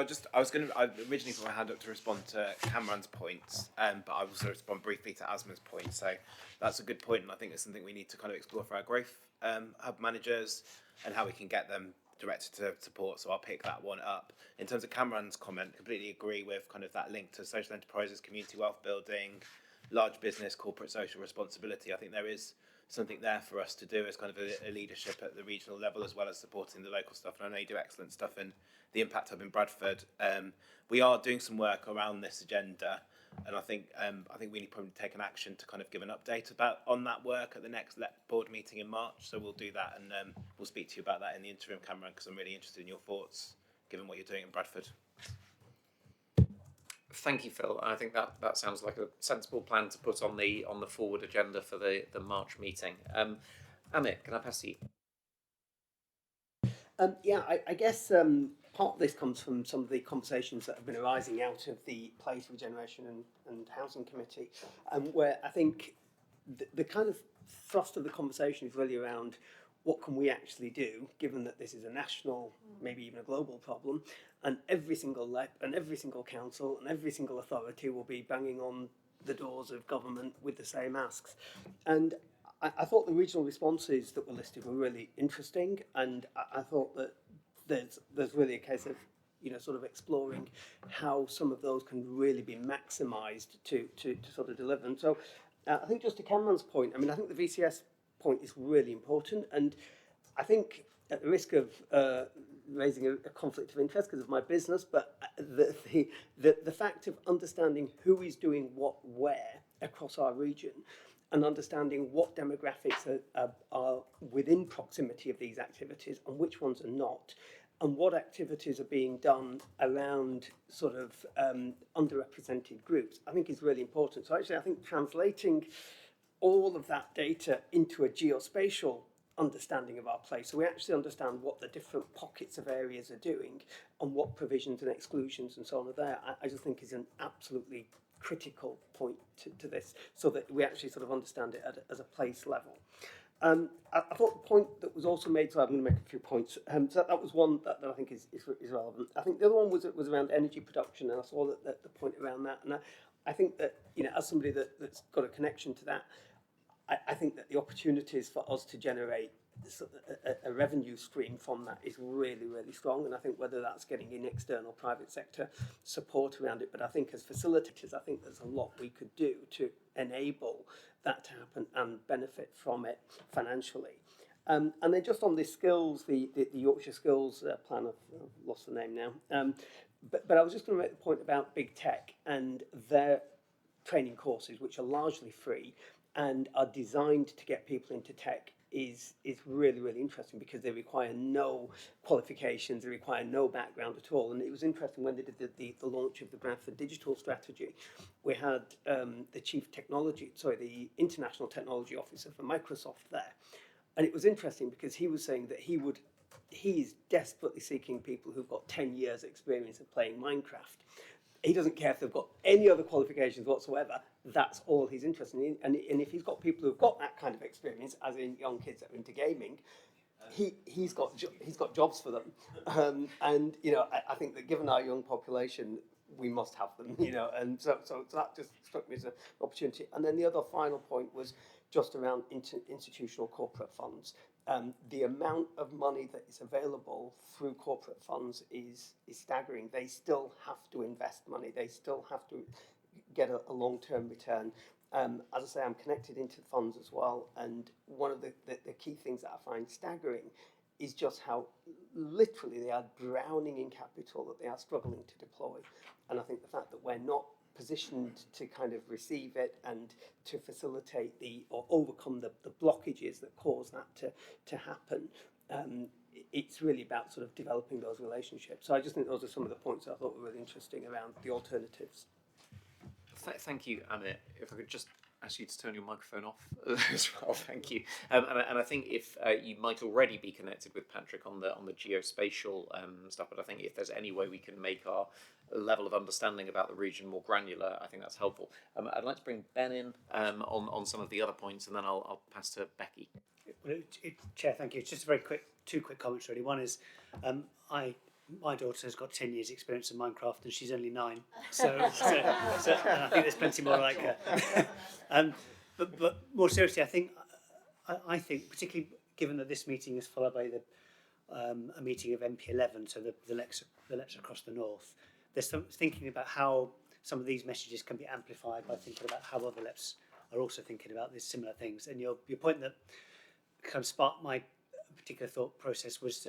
originally put my hand up to respond to Cameron's points, but I will also respond briefly to Asma's point. So that's a good point, and I think it's something we need to kind of explore for our growth hub managers and how we can get them directed to support. So I'll pick that one up. In terms of Cameron's comment, completely agree with kind of that link to social enterprises, community wealth building, large business, corporate social responsibility. I think there is something there for us to do as kind of a leadership at the regional level, as well as supporting the local stuff. And I know you do excellent stuff in the Impact Hub in Bradford. We are doing some work around this agenda, and I think we need to probably take an action to kind of give an update on that work at the next LEP Board meeting in March. So we'll do that, and we'll speak to you about that in the interim, Cameron, because I'm really interested in your thoughts, given what you're doing in Bradford. Thank you, Phil. I think that sounds like a sensible plan to put on the forward agenda for the March meeting. Amit, can I pass to you? I guess part of this comes from some of the conversations that have been arising out of the Place, Regeneration and Housing Committee, where I think the kind of thrust of the conversation is really around what can we actually do, given that this is a national, maybe even a global problem, and every single LEP and every single council and every single authority will be banging on the doors of government with the same asks. And I thought the regional responses that were listed were really interesting, and I thought that there's really a case of sort of exploring how some of those can really be maximised to sort of deliver. And so I think just to Cameron's point, I mean, I think the VCS point is really important, and I think at the risk of raising a conflict of interest because of my business, but the fact of understanding who is doing what where across our region and understanding what demographics are within proximity of these activities and which ones are not, and what activities are being done around sort of underrepresented groups, I think is really important. So actually I think translating all of that data into a geospatial understanding of our place, so we actually understand what the different pockets of areas are doing and what provisions and exclusions and so on are there, I just think is an absolutely critical point to this, so that we actually sort of understand it as a place level. I thought the point that was also made, so I'm going to make a few points. So that was one that I think is relevant. I think the other one was around energy production, and I saw that the point around that. And I think that, as somebody that's got a connection to that, I think that the opportunities for us to generate a revenue stream from that is really, really strong. And I think whether that's getting in external private sector support around it, but I think as facilitators, I think there's a lot we could do to enable that to happen and benefit from it financially. And then just on the skills, the Yorkshire Skills Plan, I've lost the name now, but I was just going to make the point about big tech and their training courses, which are largely free and are designed to get people into tech, is really, really interesting because they require no qualifications, they require no background at all. And it was interesting when they did the launch of the Bradford Digital Strategy, we had the International Technology Officer for Microsoft there. And it was interesting because he was saying that he's desperately seeking people who've got 10 years experience of playing Minecraft. He doesn't care if they've got any other qualifications whatsoever. That's all he's interested in. And if he's got people who've got that kind of experience, as in young kids that are into gaming, he's got jobs for them. And I think that given our young population, we must have them. And so that just struck me as an opportunity. And then the other final point was just around institutional corporate funds. The amount of money that is available through corporate funds is staggering. They still have to invest money. They still have to get a long-term return. As I say, I'm connected into funds as well. And one of the key things that I find staggering is just how literally they are drowning in capital that they are struggling to deploy. And I think the fact that we're not positioned to kind of receive it and to facilitate or overcome the blockages that cause that to happen. It's really about sort of developing those relationships. So I just think those are some of the points I thought were really interesting around the alternatives. Thank you, Amit. If I could just ask you to turn your microphone off as well, thank you. And I think if you might already be connected with Patrick on the geospatial stuff, but I think if there's any way we can make our level of understanding about the region more granular, I think that's helpful. I'd like to bring Ben in on some of the other points, and then I'll pass to Becky. Well, Chair, thank you. It's just two quick comments really. One is, my daughter has got 10 years experience in Minecraft and she's only 9. So and I think there's plenty more like her. But more seriously, I think, particularly given that this meeting is followed by a meeting of MP11, so the LEPs across the north, there's some thinking about how some of these messages can be amplified by thinking about how other LEPs are also thinking about these similar things. And your point that kind of sparked my particular thought process was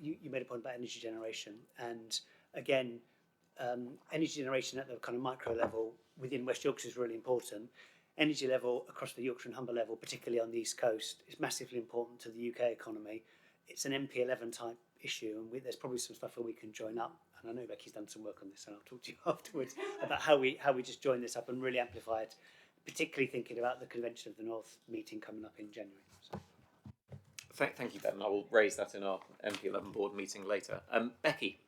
you made a point about energy generation, and again, energy generation at the kind of micro level within West Yorkshire is really important. Energy level across the Yorkshire and Humber level, particularly on the East Coast, is massively important to the UK economy. It's an MP11 type issue, and there's probably some stuff where we can join up. And I know Becky's done some work on this, and I'll talk to you afterwards about how we just join this up and really amplify it, particularly thinking about the Convention of the North meeting coming up in January. So. Thank you, Ben. I will raise that in our MP11 board meeting later. Becky.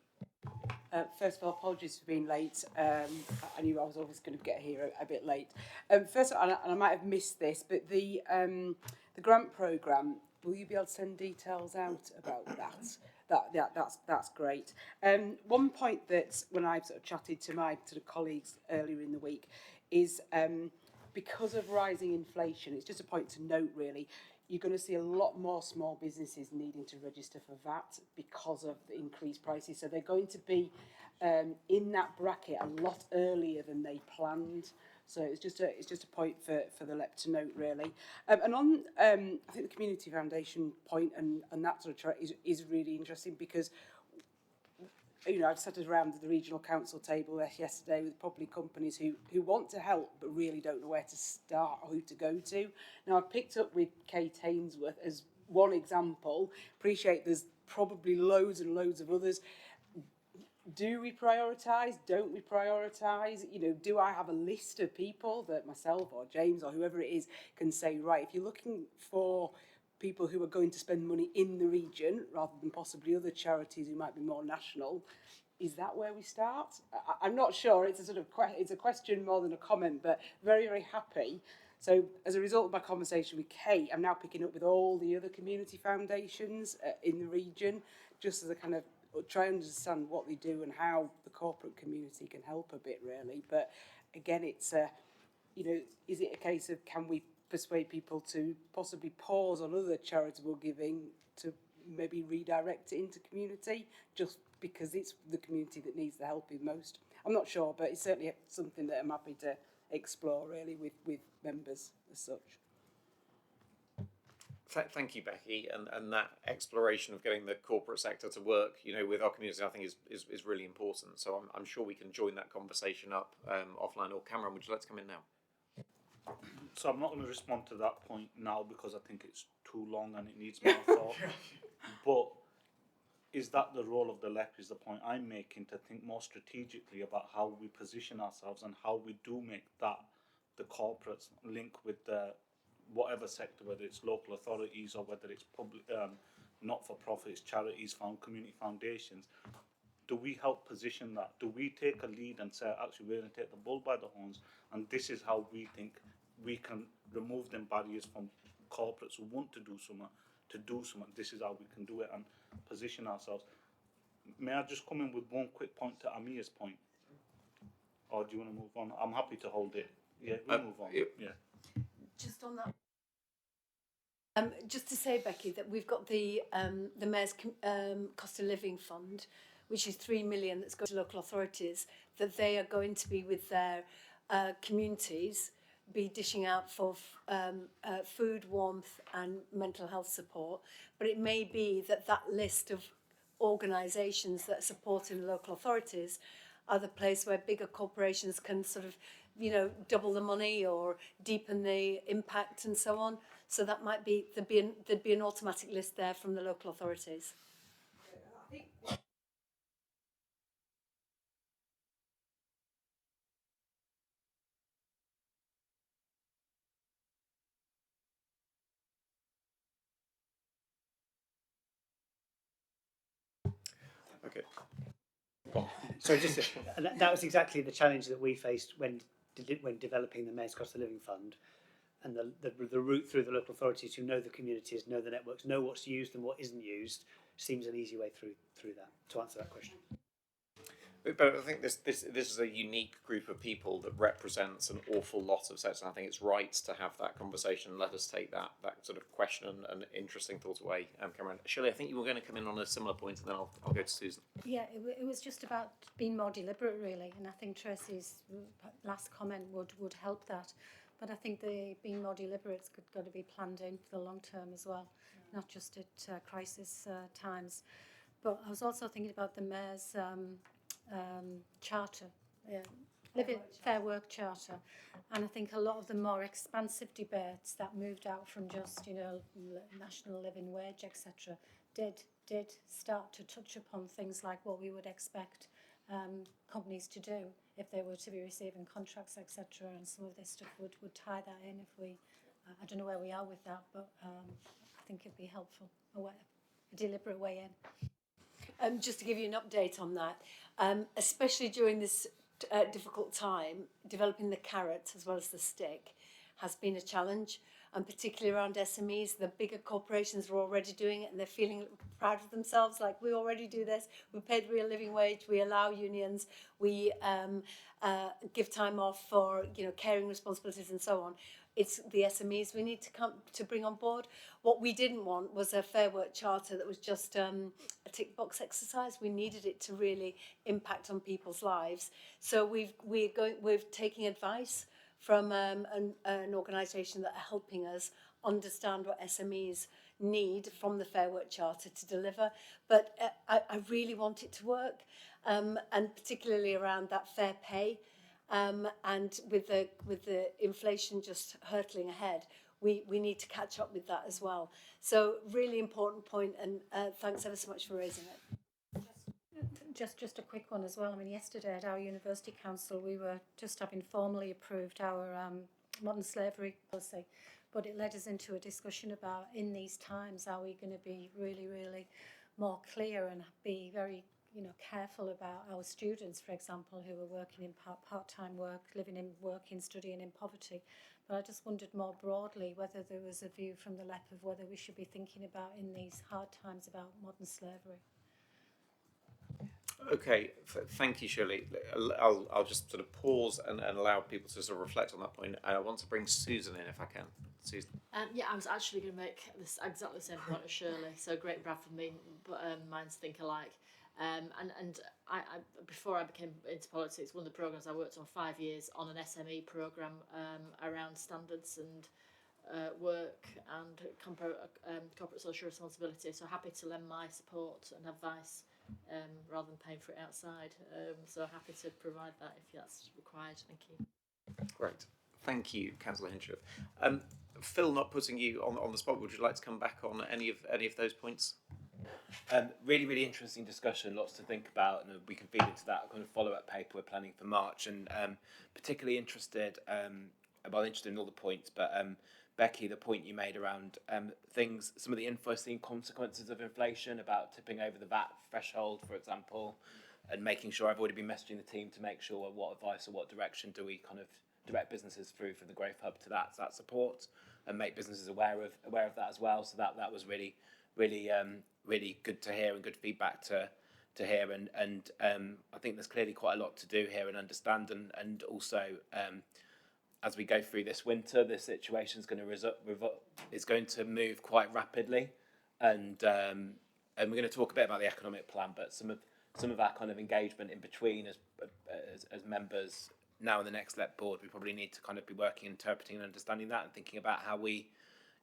First of all, apologies for being late. I knew I was always going to get here a bit late. First of all, and I might have missed this, but the grant programme, will you be able to send details out about that? That's great. One point that when I've sort of chatted to my sort of colleagues earlier in the week is because of rising inflation, it's just a point to note really, you're going to see a lot more small businesses needing to register for VAT because of the increased prices. So they're going to be in that bracket a lot earlier than they planned. So it's just a point for the LEP to note really. And on I think the Community Foundation point and that sort of track is really interesting because I've sat around the regional council table yesterday with probably companies who want to help but really don't know where to start or who to go to. Now, I've picked up with Kate Ainsworth as one example. Appreciate there's probably loads and loads of others. Do we prioritise? Don't we prioritise? Do I have a list of people that myself or James or whoever it is can say, right, if you're looking for people who are going to spend money in the region rather than possibly other charities who might be more national, is that where we start? I'm not sure. It's a sort of it's a question more than a comment, but very, very happy. So as a result of my conversation with Kate, I'm now picking up with all the other community foundations in the region, just as a kind of try and understand what they do and how the corporate community can help a bit really. But again, it's is it a case of can we persuade people to possibly pause on other charitable giving to maybe redirect it into community, just because it's the community that needs the help the most. I'm not sure, but it's certainly something that I'm happy to explore really with members as such. Thank you, Becky, and that exploration of getting the corporate sector to work, with our community, I think is really important. So I'm sure we can join that conversation up offline. Or Cameron, would you like to come in now? So I'm not going to respond to that point now because I think it's too long and it needs more thought. But is that the role of the LEP, is the point I'm making, to think more strategically about how we position ourselves and how we do make that the corporates link with the whatever sector, whether it's local authorities or whether it's public, not-for-profits, charities, community foundations. Do we help position that? Do we take a lead and say, actually, we're going to take the bull by the horns, and this is how we think we can remove them barriers from corporates who want to do something, this is how we can do it and position ourselves. May I just come in with one quick point to Amir's point? Or do you want to move on? I'm happy to hold it. Yeah, we'll move on. Yeah. Just on that. Just to say, Becky, that we've got the Mayor's Cost of Living Fund, which is 3 million that's going to local authorities, that they are going to be with their communities, be dishing out for food, warmth and mental health support. But it may be that list of organisations that are supporting the local authorities are the place where bigger corporations can sort of, double the money or deepen the impact and so on. So that might be, there'd be an automatic list there from the local authorities. Okay. So that was exactly the challenge that we faced when developing the Mayor's Cost of Living Fund, and the route through the local authorities who know the communities, know the networks, know what's used and what isn't used, seems an easy way through that, to answer that question. But I think this is a unique group of people that represents an awful lot of sectors. And I think it's right to have that conversation. Let us take that sort of question and interesting thought away. Cameron, Shirley, I think you were going to come in on a similar point, and then I'll go to Susan. Yeah, it was just about being more deliberate, really, and I think Tracy's last comment would help that. But I think the being more deliberate's got to be planned in for the long term as well, not just at crisis times. But I was also thinking about the Mayor's charter, Fair Work Charter, and I think a lot of the more expansive debates that moved out from just national living wage, etc., did start to touch upon things like what we would expect companies to do if they were to be receiving contracts, etc., and some of this stuff would tie that in if we, I don't know where we are with that, but I think it'd be helpful, a deliberate way in. Just to give you an update on that, especially during this difficult time, developing the carrot as well as the stick has been a challenge, and particularly around SMEs. The bigger corporations are already doing it and they're feeling proud of themselves, like we already do this, we pay the real living wage, we allow unions, we give time off for caring responsibilities and so on. It's the SMEs we need to bring on board. What we didn't want was a Fair Work Charter that was just a tick box exercise. We needed it to really impact on people's lives. So we're taking advice from an organisation that are helping us understand what SMEs need from the Fair Work Charter to deliver. But I really want it to work, and particularly around that fair pay. And with the inflation just hurtling ahead, we need to catch up with that as well. So really important point, and thanks ever so much for raising it. Just a quick one as well. I mean, yesterday at our University Council, we were just having formally approved our modern slavery policy, but it led us into a discussion about, in these times, are we going to be really, really more clear and be very careful about our students, for example, who are working in part-time work, working, studying in poverty. But I just wondered more broadly whether there was a view from the LEP of whether we should be thinking about, in these hard times, about modern slavery. Okay, thank you, Shirley. I'll just sort of pause and allow people to sort of reflect on that point. I want to bring Susan in if I can. Susan. Yeah, I was actually going to make this exactly the same point as Shirley. So great Bradford me, but mine's think alike. And I before I became into politics, one of the programs I worked on 5 years on an SME program around standards and work and corporate social responsibility. So happy to lend my support and advice rather than paying for it outside. So happy to provide that if that's required. Thank you. Great. Thank you, Councillor Hinchliffe. Phil, not putting you on the spot, would you like to come back on any of those points? Really interesting discussion, lots to think about, and we can feed into that kind of follow-up paper we're planning for March, and particularly interested in all the points, but Becky, the point you made around some of the unforeseen consequences of inflation, about tipping over the VAT threshold, for example, and making sure I've already been messaging the team to make sure what advice or what direction do we kind of direct businesses through for the Growth Hub to that support, and make businesses aware of that as well. So that was really good to hear, and good feedback to hear, and I think there's clearly quite a lot to do here and understand, and also as we go through this winter, this situation is going to move quite rapidly, and we're going to talk a bit about the economic plan, but some of our kind of engagement in between as members now in the next LEP board, we probably need to kind of be working, interpreting and understanding that, and thinking about how we,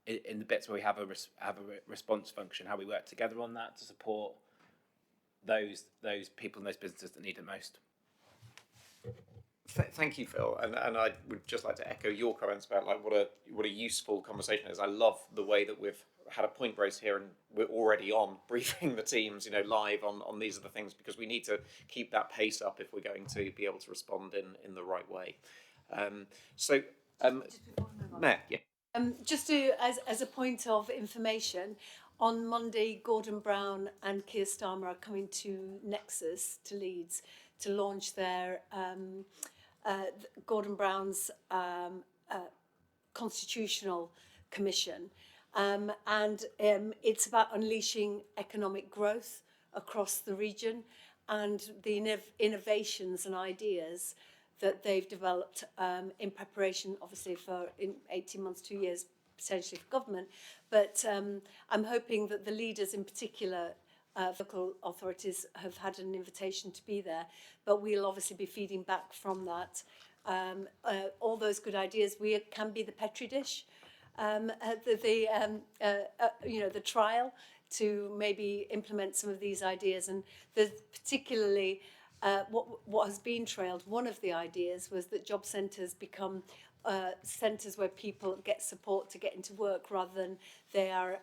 in the bits where we have a response function, how we work together on that to support those people and those businesses that need it most. Thank you, Phil, and I would just like to echo your comments about like what a useful conversation it is. I love the way that we've had a point race here, and we're already on briefing the teams, live on these are the things, because we need to keep that pace up if we're going to be able to respond in the right way. Mayor, yeah. Just to, as a point of information, on Monday, Gordon Brown and Keir Starmer are coming to Nexus, to Leeds, to launch their Gordon Brown's constitutional commission. It's about unleashing economic growth across the region, and the innovations and ideas that they've developed in preparation, obviously, for in 18 months, 2 years, potentially for government. But I'm hoping that the leaders in particular, local authorities, have had an invitation to be there, but we'll obviously be feeding back from that. All those good ideas, we can be the petri dish, the trial to maybe implement some of these ideas. And there's particularly what has been trailed, one of the ideas was that job centres become centres where people get support to get into work, rather than they are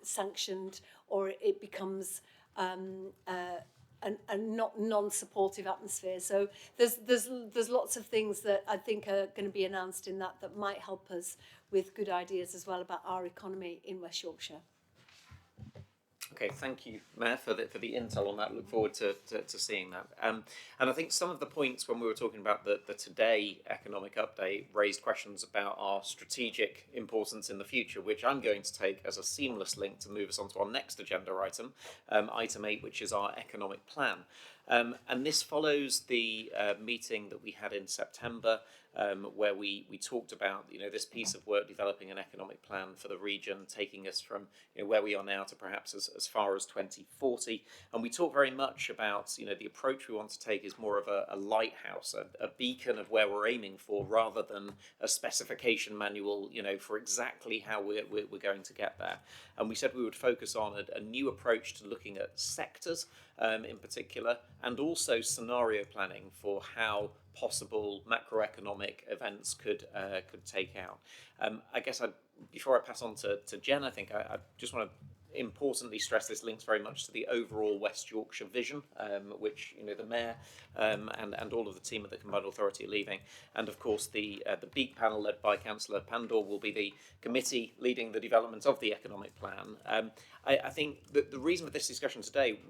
sanctioned, or it becomes a non-supportive atmosphere. So there's lots of things that I think are going to be announced in that might help us with good ideas as well about our economy in West Yorkshire. Okay, thank you, Mayor, for the intel on that. Look forward to seeing that. And I think some of the points when we were talking about the Today economic update raised questions about our strategic importance in the future, which I'm going to take as a seamless link to move us on to our next agenda item, item 8, which is our economic plan. And this follows the meeting that we had in September, where we talked about this piece of work, developing an economic plan for the region, taking us from where we are now to perhaps as far as 2040. And we talk very much about the approach we want to take is more of a lighthouse, a beacon of where we're aiming for, rather than a specification manual for exactly how we're going to get there. And we said we would focus on a new approach to looking at sectors in particular, and also scenario planning for how possible macroeconomic events could take out. I guess before I pass on to Jen, I think I just want to importantly stress this links very much to the overall West Yorkshire vision, which the Mayor and all of the team at the Combined Authority are leaving, and of course the BEAK panel led by Councillor Pandor will be the committee leading the development of the economic plan. I think that the reason for this discussion today,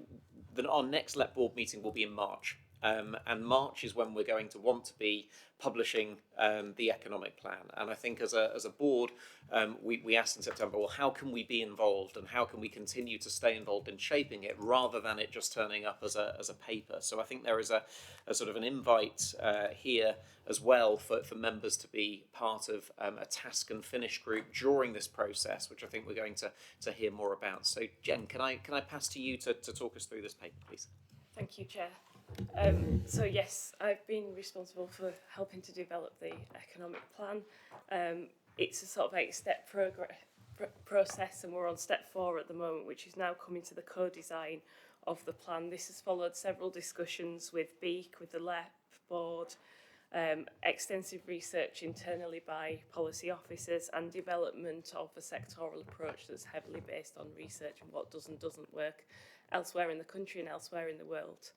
that our next LEP Board meeting will be in March. and March is when we're going to want to be publishing the economic plan. And I think as a board, we asked in September, well, how can we be involved and how can we continue to stay involved in shaping it rather than it just turning up as a paper? So I think there is a sort of an invite here as well for members to be part of a task and finish group during this process, which I think we're going to hear more about. So Jen, can I pass to you to talk us through this paper, please? Thank you, Chair. So yes, I've been responsible for helping to develop the economic plan. It's a sort of 8-step process, and we're on step 4 at the moment, which is now coming to the co-design of the plan. This has followed several discussions with BEAC, with the LEP Board, extensive research internally by policy officers, and development of a sectoral approach that's heavily based on research and what does and doesn't work elsewhere in the country and elsewhere in the world.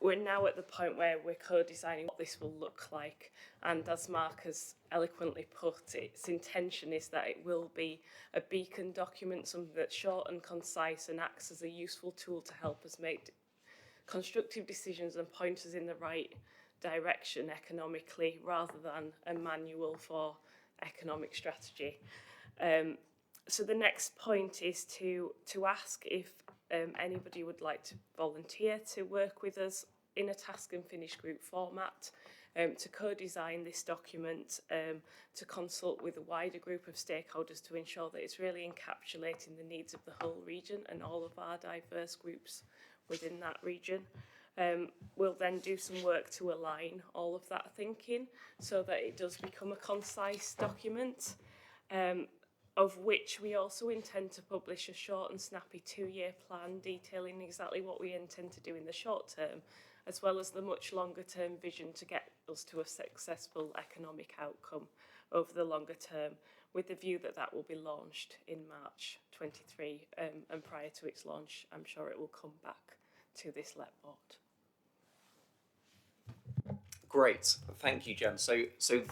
We're now at the point where we're co-designing what this will look like, and as Mark has eloquently put, its intention is that it will be a beacon document, something that's short and concise and acts as a useful tool to help us make constructive decisions and point us in the right direction economically, rather than a manual for economic strategy. So the next point is to ask if anybody would like to volunteer to work with us in a task and finish group format, to co-design this document, to consult with a wider group of stakeholders to ensure that it's really encapsulating the needs of the whole region and all of our diverse groups within that region. We'll then do some work to align all of that thinking so that it does become a concise document, of which we also intend to publish a short and snappy 2-year plan detailing exactly what we intend to do in the short term, as well as the much longer term vision to get us to a successful economic outcome over the longer term, with the view that that will be launched in March 23, and prior to its launch, I'm sure it will come back to this LEP board. Great, thank you, Jen. So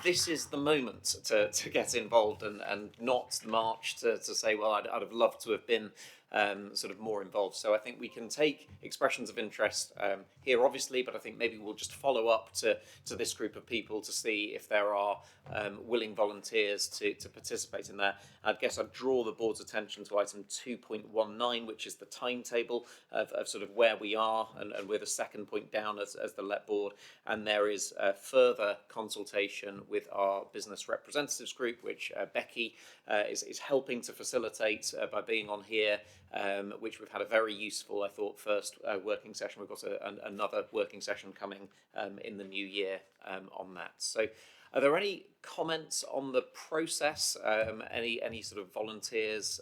this is the moment to get involved and not March to say, well, I'd have loved to have been sort of more involved. So I think we can take expressions of interest here, obviously, but I think maybe we'll just follow up to this group of people to see if there are willing volunteers to participate in that. I guess I'd draw the board's attention to item 2.19, which is the timetable of sort of where we are, and we're the second point down as the LEP board, and there is further consultation with our business representatives group, which Becky is helping to facilitate by being on here, which we've had a very useful, I thought, first working session. We've got another working session coming in the new year on that. So are there any comments on the process? Any sort of volunteers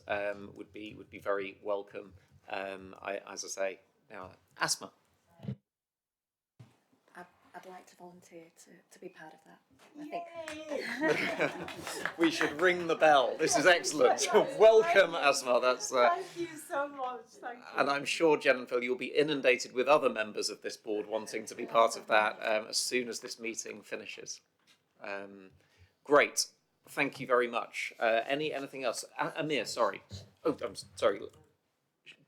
would be very welcome. As I say, now, Asma. I'd like to volunteer to be part of that, I think. We should ring the bell. This is excellent. Welcome, Asma. That's Thank you so much. Thank you. And I'm sure, Jen and Phil, you'll be inundated with other members of this board wanting to be part of that as soon as this meeting finishes. Great. Thank you very much. Anything else? Amir, sorry. Oh, I'm sorry.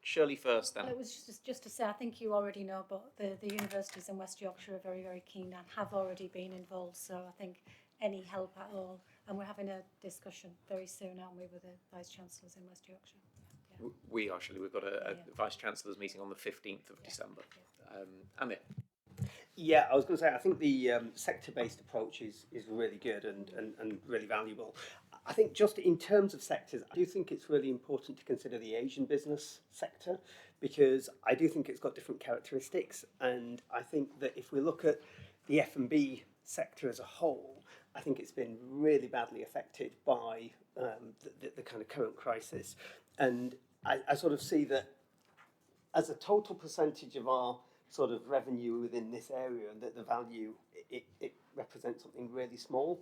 Shirley first, then. Well, it was just to say, I think you already know, but the universities in West Yorkshire are very, very keen and have already been involved. So I think any help at all, and we're having a discussion very soon, aren't we, with the Vice Chancellors in West Yorkshire? Yeah. We actually, we've got a Vice Chancellors meeting on the 15th of December. Amir. Yeah, I was going to say, I think the sector-based approach is really good and really valuable. I think just in terms of sectors, I do think it's really important to consider the Asian business sector, because I do think it's got different characteristics. And I think that if we look at the F&B sector as a whole, I think it's been really badly affected by the kind of current crisis. And I sort of see that as a total percentage of our sort of revenue within this area, that the value, it represents something really small.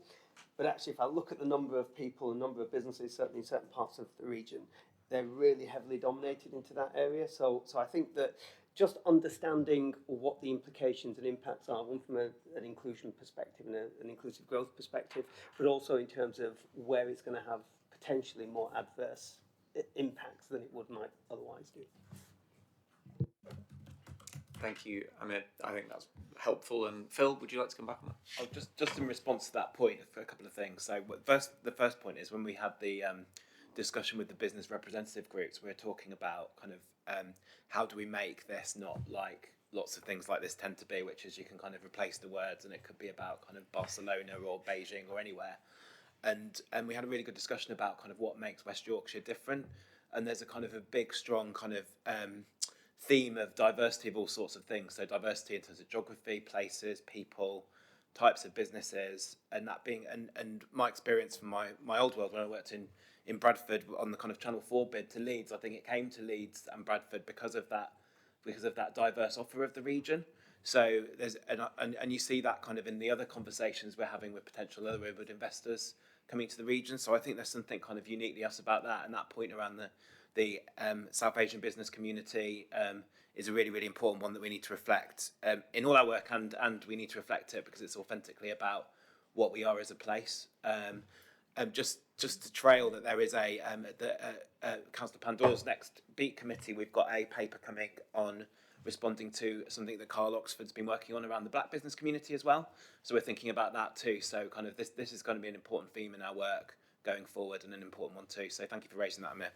But actually, if I look at the number of people, the number of businesses, certainly in certain parts of the region, they're really heavily dominated into that area. So I think that just understanding what the implications and impacts are, one from an inclusion perspective and an inclusive growth perspective, but also in terms of where it's going to have potentially more adverse impacts than it might otherwise do. Thank you, Amit. I think that's helpful. And Phil, would you like to come back on that? Oh, just in response to that point, for a couple of things. So the first point is when we had the discussion with the business representative groups, we were talking about kind of how do we make this not like lots of things like this tend to be, which is you can kind of replace the words and it could be about kind of Barcelona or Beijing or anywhere. And we had a really good discussion about kind of what makes West Yorkshire different. And there's a kind of a big, strong kind of theme of diversity of all sorts of things. So diversity in terms of geography, places, people, types of businesses, and that being and my experience from my old world when I worked in Bradford on the kind of Channel 4 bid to Leeds, I think it came to Leeds and Bradford because of that diverse offer of the region. So there's and you see that kind of in the other conversations we're having with potential other inward investors coming to the region. So I think there's something kind of uniquely us about that, and that point around the South Asian business community is a really, really important one that we need to reflect in all our work, and we need to reflect it because it's authentically about what we are as a place. Just to trail that there is Councillor Pandore's next Beat Committee, we've got a paper coming on responding to something that Carl Oxford's been working on around the black business community as well. So we're thinking about that too. So kind of this is going to be an important theme in our work going forward, and an important one too. So thank you for raising that, Amir.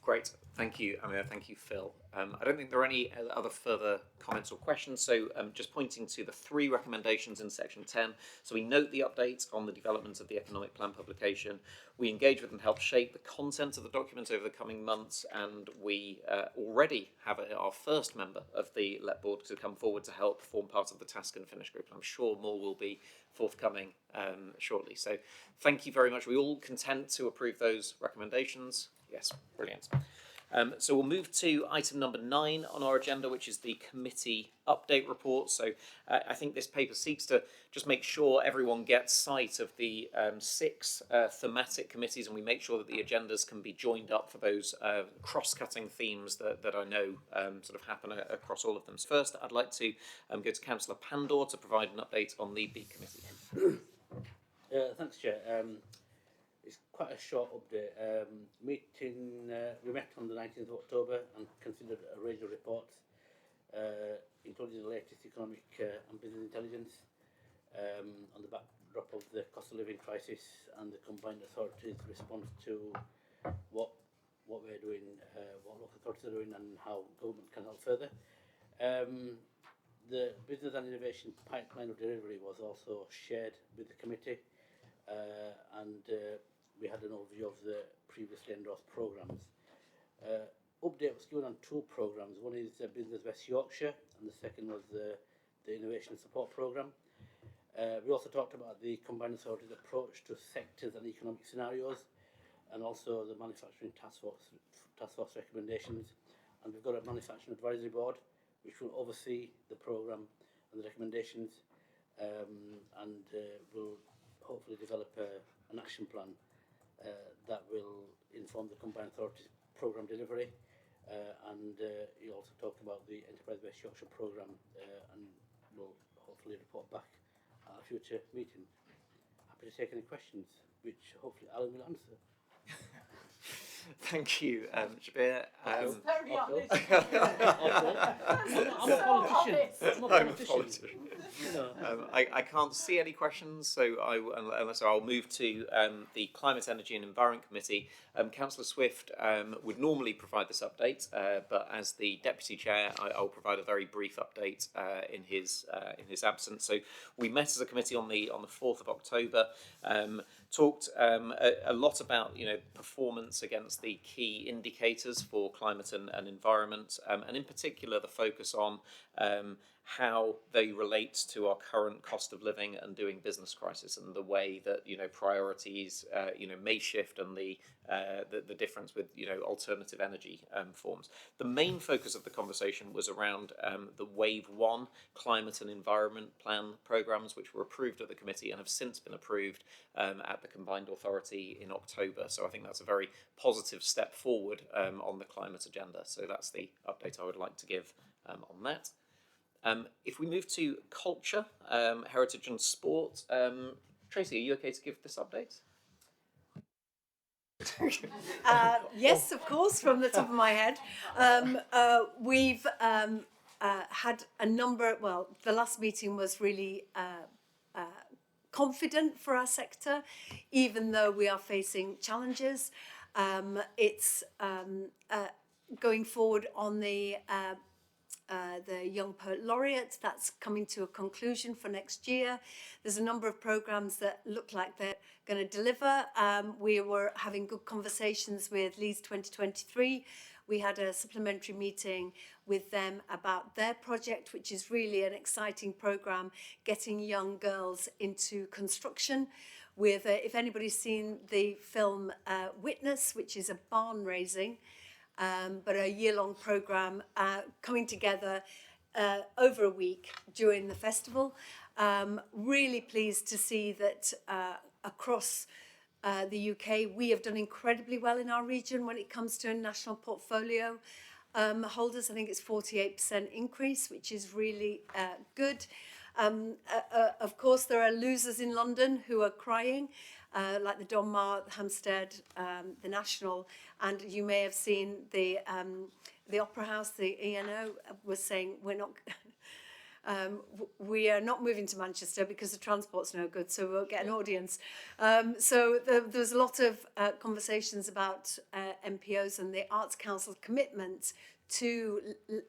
Great, thank you, Amir. Thank you, Phil. I don't think there are any other further comments or questions, so just pointing to the 3 recommendations in section 10. So we note the updates on the development of the economic plan publication. We engage with and help shape the content of the document over the coming months, and we already have our first member of the LEP Board to come forward to help form part of the task and finish group. I'm sure more will be forthcoming shortly. So thank you very much. Are we all content to approve those recommendations? Yes, brilliant. So we'll move to item number 9 on our agenda, which is the committee update report. So I think this paper seeks to just make sure everyone gets sight of the 6 thematic committees, and we make sure that the agendas can be joined up for those cross-cutting themes that I know sort of happen across all of them. So first, I'd like to go to Councillor Pandore to provide an update on the B committee. Thanks, Chair. It's quite a short update. We met on the 19th of October and considered a range of reports, including the latest economic and business intelligence on the backdrop of the cost of living crisis and the combined authorities' response to what we're doing, what local authorities are doing, and how government can help further. The business and innovation pipeline of delivery was also shared with the committee, and we had an overview of the previously endorsed programmes. Update was given on 2 programmes. One is Business West Yorkshire, and the second was the Innovation Support Programme. We also talked about the Combined Authorities' approach to sectors and economic scenarios, and also the Manufacturing Task Force recommendations. And we've got a Manufacturing Advisory Board, which will oversee the programme and the recommendations, and will hopefully develop an action plan that will inform the Combined Authorities programme delivery, and you also talked about the Enterprise West Yorkshire programme, and we'll hopefully report back at a future meeting. Happy to take any questions, which hopefully Alan will answer. Thank you, Shabir. Very honest. I'm a politician. I can't see any questions, so I'll move to the Climate, Energy and Environment Committee. Councillor Swift would normally provide this update, but as the Deputy Chair, I'll provide a very brief update in his absence. So we met as a committee on the 4th of October, talked a lot about performance against the key indicators for climate and environment, and in particular the focus on how they relate to our current cost of living and doing business crisis, and the way that priorities may shift, and the difference with alternative energy forms. The main focus of the conversation was around the Wave 1 climate and environment plan programmes, which were approved at the committee and have since been approved at the combined authority in October. So I think that's a very positive step forward on the climate agenda. So that's the update I would like to give on that. If we move to culture, heritage and sport, Tracy, are you okay to give this update? Yes, of course, from the top of my head. We've had a number, well, the last meeting was really confident for our sector, even though we are facing challenges. It's going forward on the Young Poet Laureate, that's coming to a conclusion for next year. There's a number of programmes that look like they're going to deliver. We were having good conversations with Leeds 2023. We had a supplementary meeting with them about their project, which is really an exciting programme, getting young girls into construction. With, if anybody's seen the film Witness, which is a barn raising, but a year-long programme coming together over a week during the festival. Really pleased to see that across the UK, we have done incredibly well in our region when it comes to a national portfolio holders. I think it's 48% increase, which is really good. Of course, there are losers in London who are crying, like the Donmar, Hampstead, the National, and you may have seen the Opera House, the ENO, was saying we are not moving to Manchester because the transport's no good, so we'll get an audience. So there's a lot of conversations about MPOs and the Arts Council's commitment to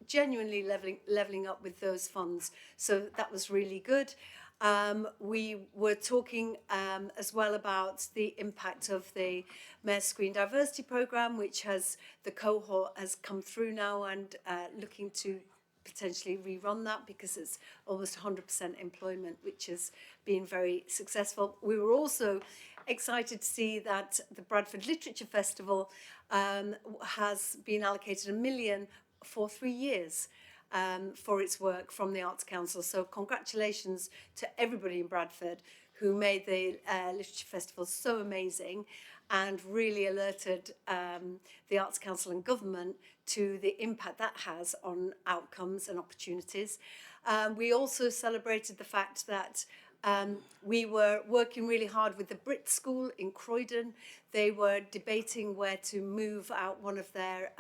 genuinely levelling up with those funds. So that was really good. We were talking as well about the impact of the Mayor's Screen Diversity Programme, which has, the cohort has come through now and looking to potentially rerun that because it's almost 100% employment, which has been very successful. We were also excited to see that the Bradford Literature Festival has been allocated £1 million for 3 years for its work from the Arts Council. So congratulations to everybody in Bradford who made the Literature Festival so amazing and really alerted the Arts Council and government to the impact that has on outcomes and opportunities. We also celebrated the fact that we were working really hard with the Brit School in Croydon. They were debating where to move out one of their,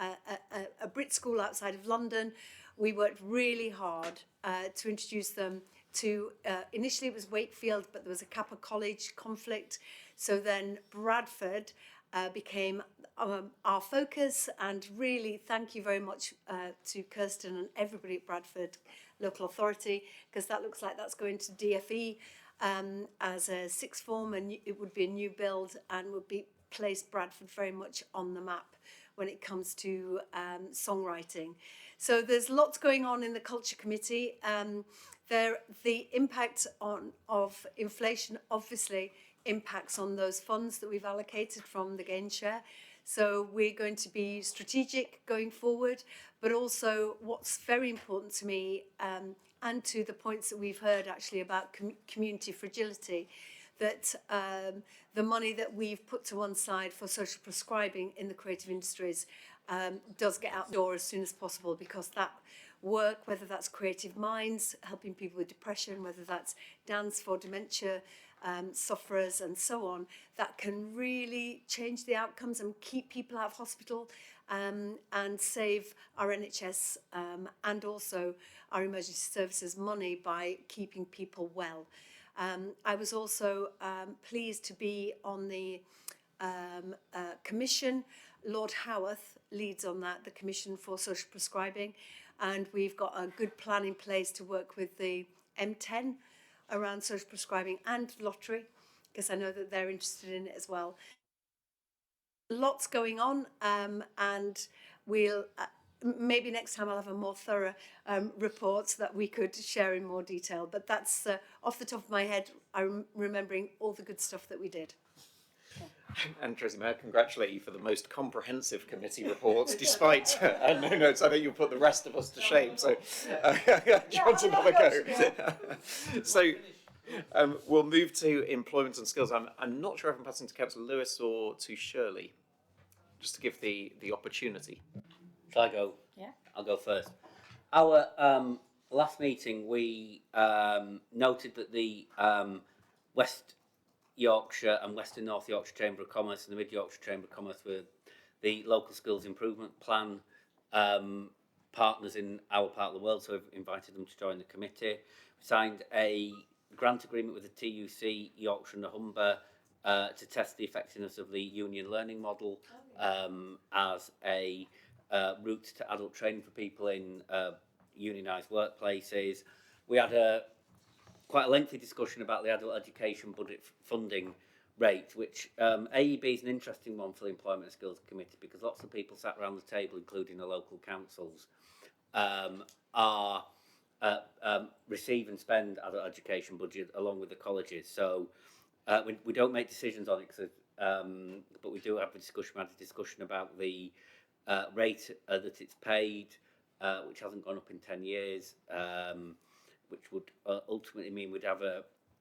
a Brit school outside of London. We worked really hard to introduce them to, initially it was Wakefield, but there was a Kappa College conflict. So then Bradford became our focus, and really thank you very much to Kirsten and everybody at Bradford Local Authority, because that looks like that's going to DFE as a sixth form, and it would be a new build and would be place Bradford very much on the map when it comes to songwriting. So there's lots going on in the Culture Committee. The impact of inflation obviously impacts on those funds that we've allocated from the gain share. So we're going to be strategic going forward, but also what's very important to me and to the points that we've heard actually about community fragility, that the money that we've put to one side for social prescribing in the creative industries does get out the door as soon as possible, because that work, whether that's Creative Minds, helping people with depression, whether that's dance for dementia sufferers and so on, that can really change the outcomes and keep people out of hospital and save our NHS and also our emergency services money by keeping people well. I was also pleased to be on the commission. Lord Howarth leads on that, the Commission for Social Prescribing, and we've got a good plan in place to work with the M10 around social prescribing and lottery, because I know that they're interested in it as well. Lots going on, and we'll maybe next time I'll have a more thorough report so that we could share in more detail. But that's off the top of my head, I'm remembering all the good stuff that we did. And Tracy, may I congratulate you for the most comprehensive committee report, despite no notes. I think you'll put the rest of us to shame. So, John's another go. So, we'll move to employment and skills. I'm not sure if I'm passing to Councillor Lewis or to Shirley, just to give the opportunity. Shall I go? Yeah. I'll go first. Our last meeting, we noted that the West Yorkshire and Western North Yorkshire Chamber of Commerce and the Mid Yorkshire Chamber of Commerce with the local skills improvement plan partners in our part of the world, so we've invited them to join the committee. We signed a grant agreement with the TUC, Yorkshire and the Humber, to test the effectiveness of the union learning model as a route to adult training for people in unionised workplaces. We had quite a lengthy discussion about the adult education budget funding rate, which AEB is an interesting one for the Employment and Skills Committee, because lots of people sat around the table, including the local councils, receive and spend adult education budget along with the colleges. So we don't make decisions on it, but we do have a discussion. We had a discussion about the rate that it's paid, which hasn't gone up in 10 years, which would ultimately mean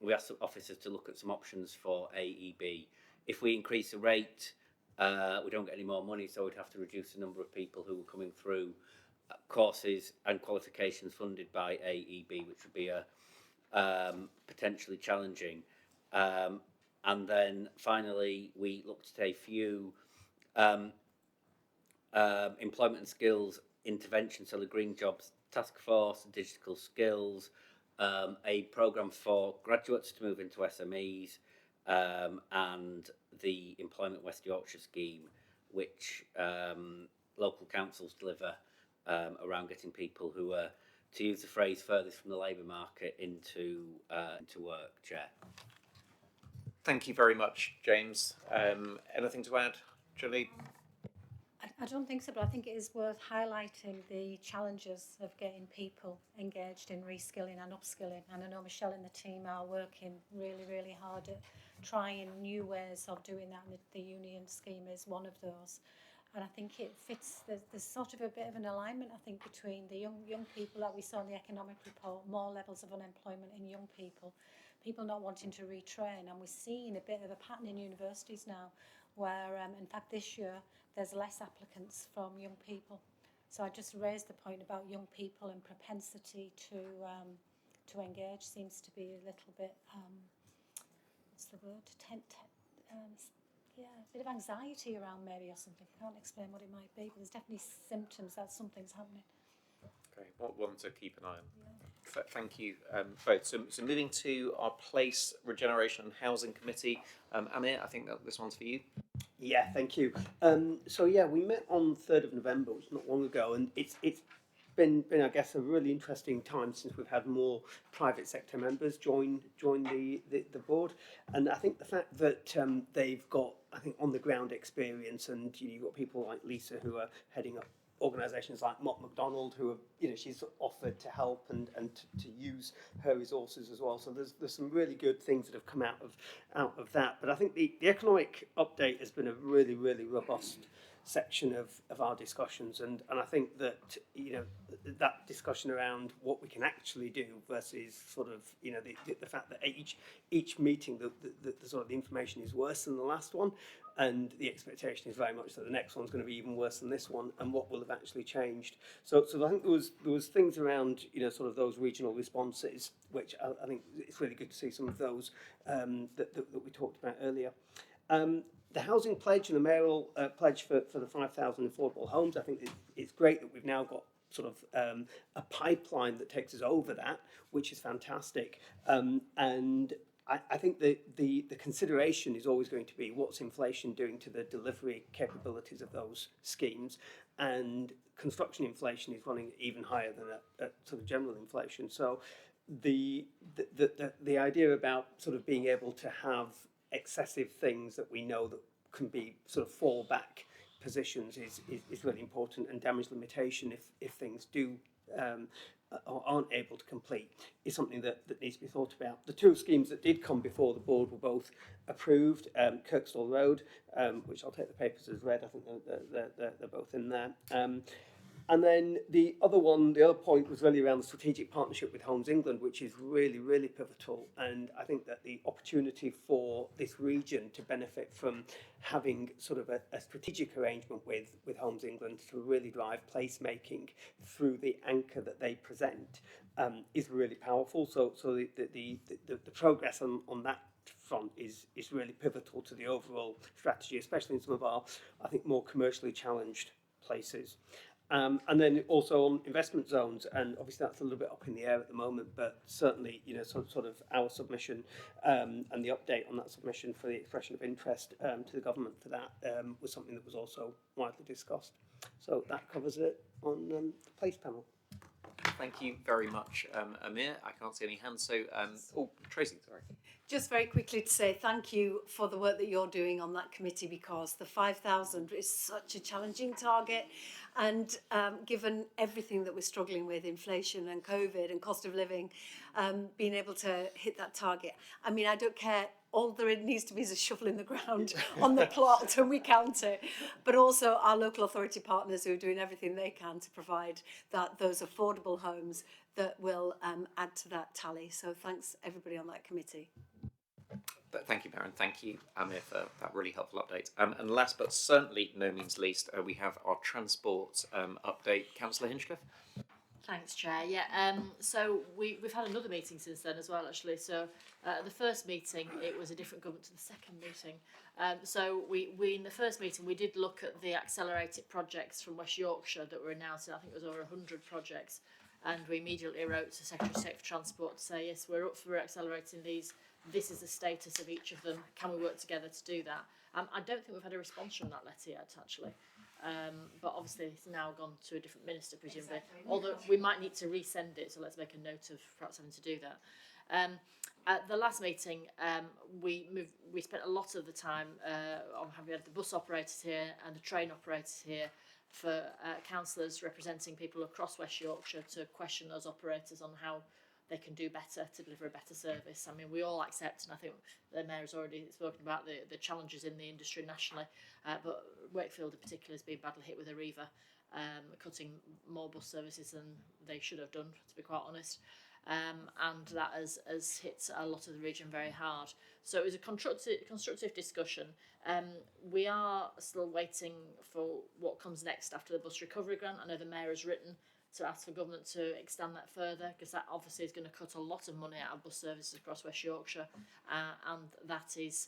we asked officers to look at some options for AEB. If we increase the rate, we don't get any more money, so we'd have to reduce the number of people who were coming through courses and qualifications funded by AEB, which would be potentially challenging. And then finally, we looked at a few employment and skills interventions, so the Green Jobs Task Force, digital skills, a programme for graduates to move into SMEs, and the Employment West Yorkshire scheme, which local councils deliver around getting people who are, to use the phrase, furthest from the labour market into work. Chair. Thank you very much, James. Anything to add, Jolie? I don't think so, but I think it is worth highlighting the challenges of getting people engaged in reskilling and upskilling. And I know Michelle and the team are working really, really hard at trying new ways of doing that, and the union scheme is one of those. And I think it fits, there's sort of a bit of an alignment, I think, between the young people that we saw in the economic report, more levels of unemployment in young people, people not wanting to retrain. And we're seeing a bit of a pattern in universities now where, in fact, this year, there's less applicants from young people. So I just raised the point about young people and propensity to engage seems to be a little bit, what's the word, a bit of anxiety around maybe or something. I can't explain what it might be, but there's definitely symptoms that something's happening. Okay, one to keep an eye on. Yeah. Thank you both. So moving to our Place, Regeneration and Housing Committee. Amir, I think that this one's for you. Yeah, thank you. We met on 3rd of November, which is not long ago, and it's been I guess, a really interesting time since we've had more private sector members join the board. And I think the fact that they've got, I think, on the ground experience, and you've got people like Lisa who are heading up organisations like Mott MacDonald, who have, she's offered to help and to use her resources as well. So there's some really good things that have come out of that. But I think the economic update has been a really, really robust section of our discussions, and I think that that discussion around what we can actually do versus sort of the fact that each meeting the sort of the information is worse than the last one, and the expectation is very much that the next one's going to be even worse than this one, and what will have actually changed. So I think there was things around sort of those regional responses, which I think it's really good to see some of those that we talked about earlier. The housing pledge and the mayoral pledge for the 5,000 affordable homes, I think it's great that we've now got sort of a pipeline that takes us over that, which is fantastic. And I think the consideration is always going to be what's inflation doing to the delivery capabilities of those schemes, and construction inflation is running even higher than at sort of general inflation. So the idea about sort of being able to have excessive things that we know that can be sort of fallback positions is really important, and damage limitation if things do or aren't able to complete is something that needs to be thought about. The two schemes that did come before the board were both approved. Kirkstall Road, which I'll take the papers as read, I think they're both in there. And then the other point was really around the strategic partnership with Homes England, which is really, really pivotal. And I think that the opportunity for this region to benefit from having sort of a strategic arrangement with Homes England to really drive placemaking through the anchor that they present is really powerful. So the progress on that front is really pivotal to the overall strategy, especially in some of our, I think, more commercially challenged places. And then also on investment zones, and obviously that's a little bit up in the air at the moment, but certainly, sort of our submission and the update on that submission for the expression of interest to the government for that was something that was also widely discussed. So that covers it on the place panel. Thank you very much, Amir. I can't see any hands, so Tracy, sorry. Just very quickly to say thank you for the work that you're doing on that committee, because the 5,000 is such a challenging target, and given everything that we're struggling with, inflation and COVID and cost of living, being able to hit that target. I mean, I don't care. All there needs to be is a shovel in the ground on the plot and we count it. But also our local authority partners who are doing everything they can to provide those affordable homes that will add to that tally. So thanks everybody on that committee. Thank you, Baron. Thank you, Amir, for that really helpful update. And last but certainly no means least, we have our transport update. Councillor Hinchcliffe. Thanks, Chair. Yeah, so we've had another meeting since then as well, actually. So the first meeting, it was a different government to the second meeting. So we in the first meeting, we did look at the accelerated projects from West Yorkshire that were announced. I think it was over 100 projects. And we immediately wrote to Secretary of State for Transport to say, yes, we're up for accelerating these. This is the status of each of them. Can we work together to do that? I don't think we've had a response from that letter yet, actually. But obviously it's now gone to a different minister, presumably. Exactly. Although we might need to resend it, so let's make a note of perhaps having to do that. At the last meeting, we spent a lot of the time on having had the bus operators here and the train operators here for councillors representing people across West Yorkshire to question those operators on how they can do better to deliver a better service. I mean, we all accept, and I think the Mayor has already spoken about the challenges in the industry nationally, but Wakefield in particular has been badly hit with Arriva, cutting more bus services than they should have done, to be quite honest. And that has hit a lot of the region very hard. So it was a constructive discussion. We are still waiting for what comes next after the bus recovery grant. I know the Mayor has written to ask for government to extend that further, because that obviously is going to cut a lot of money out of bus services across West Yorkshire, and that is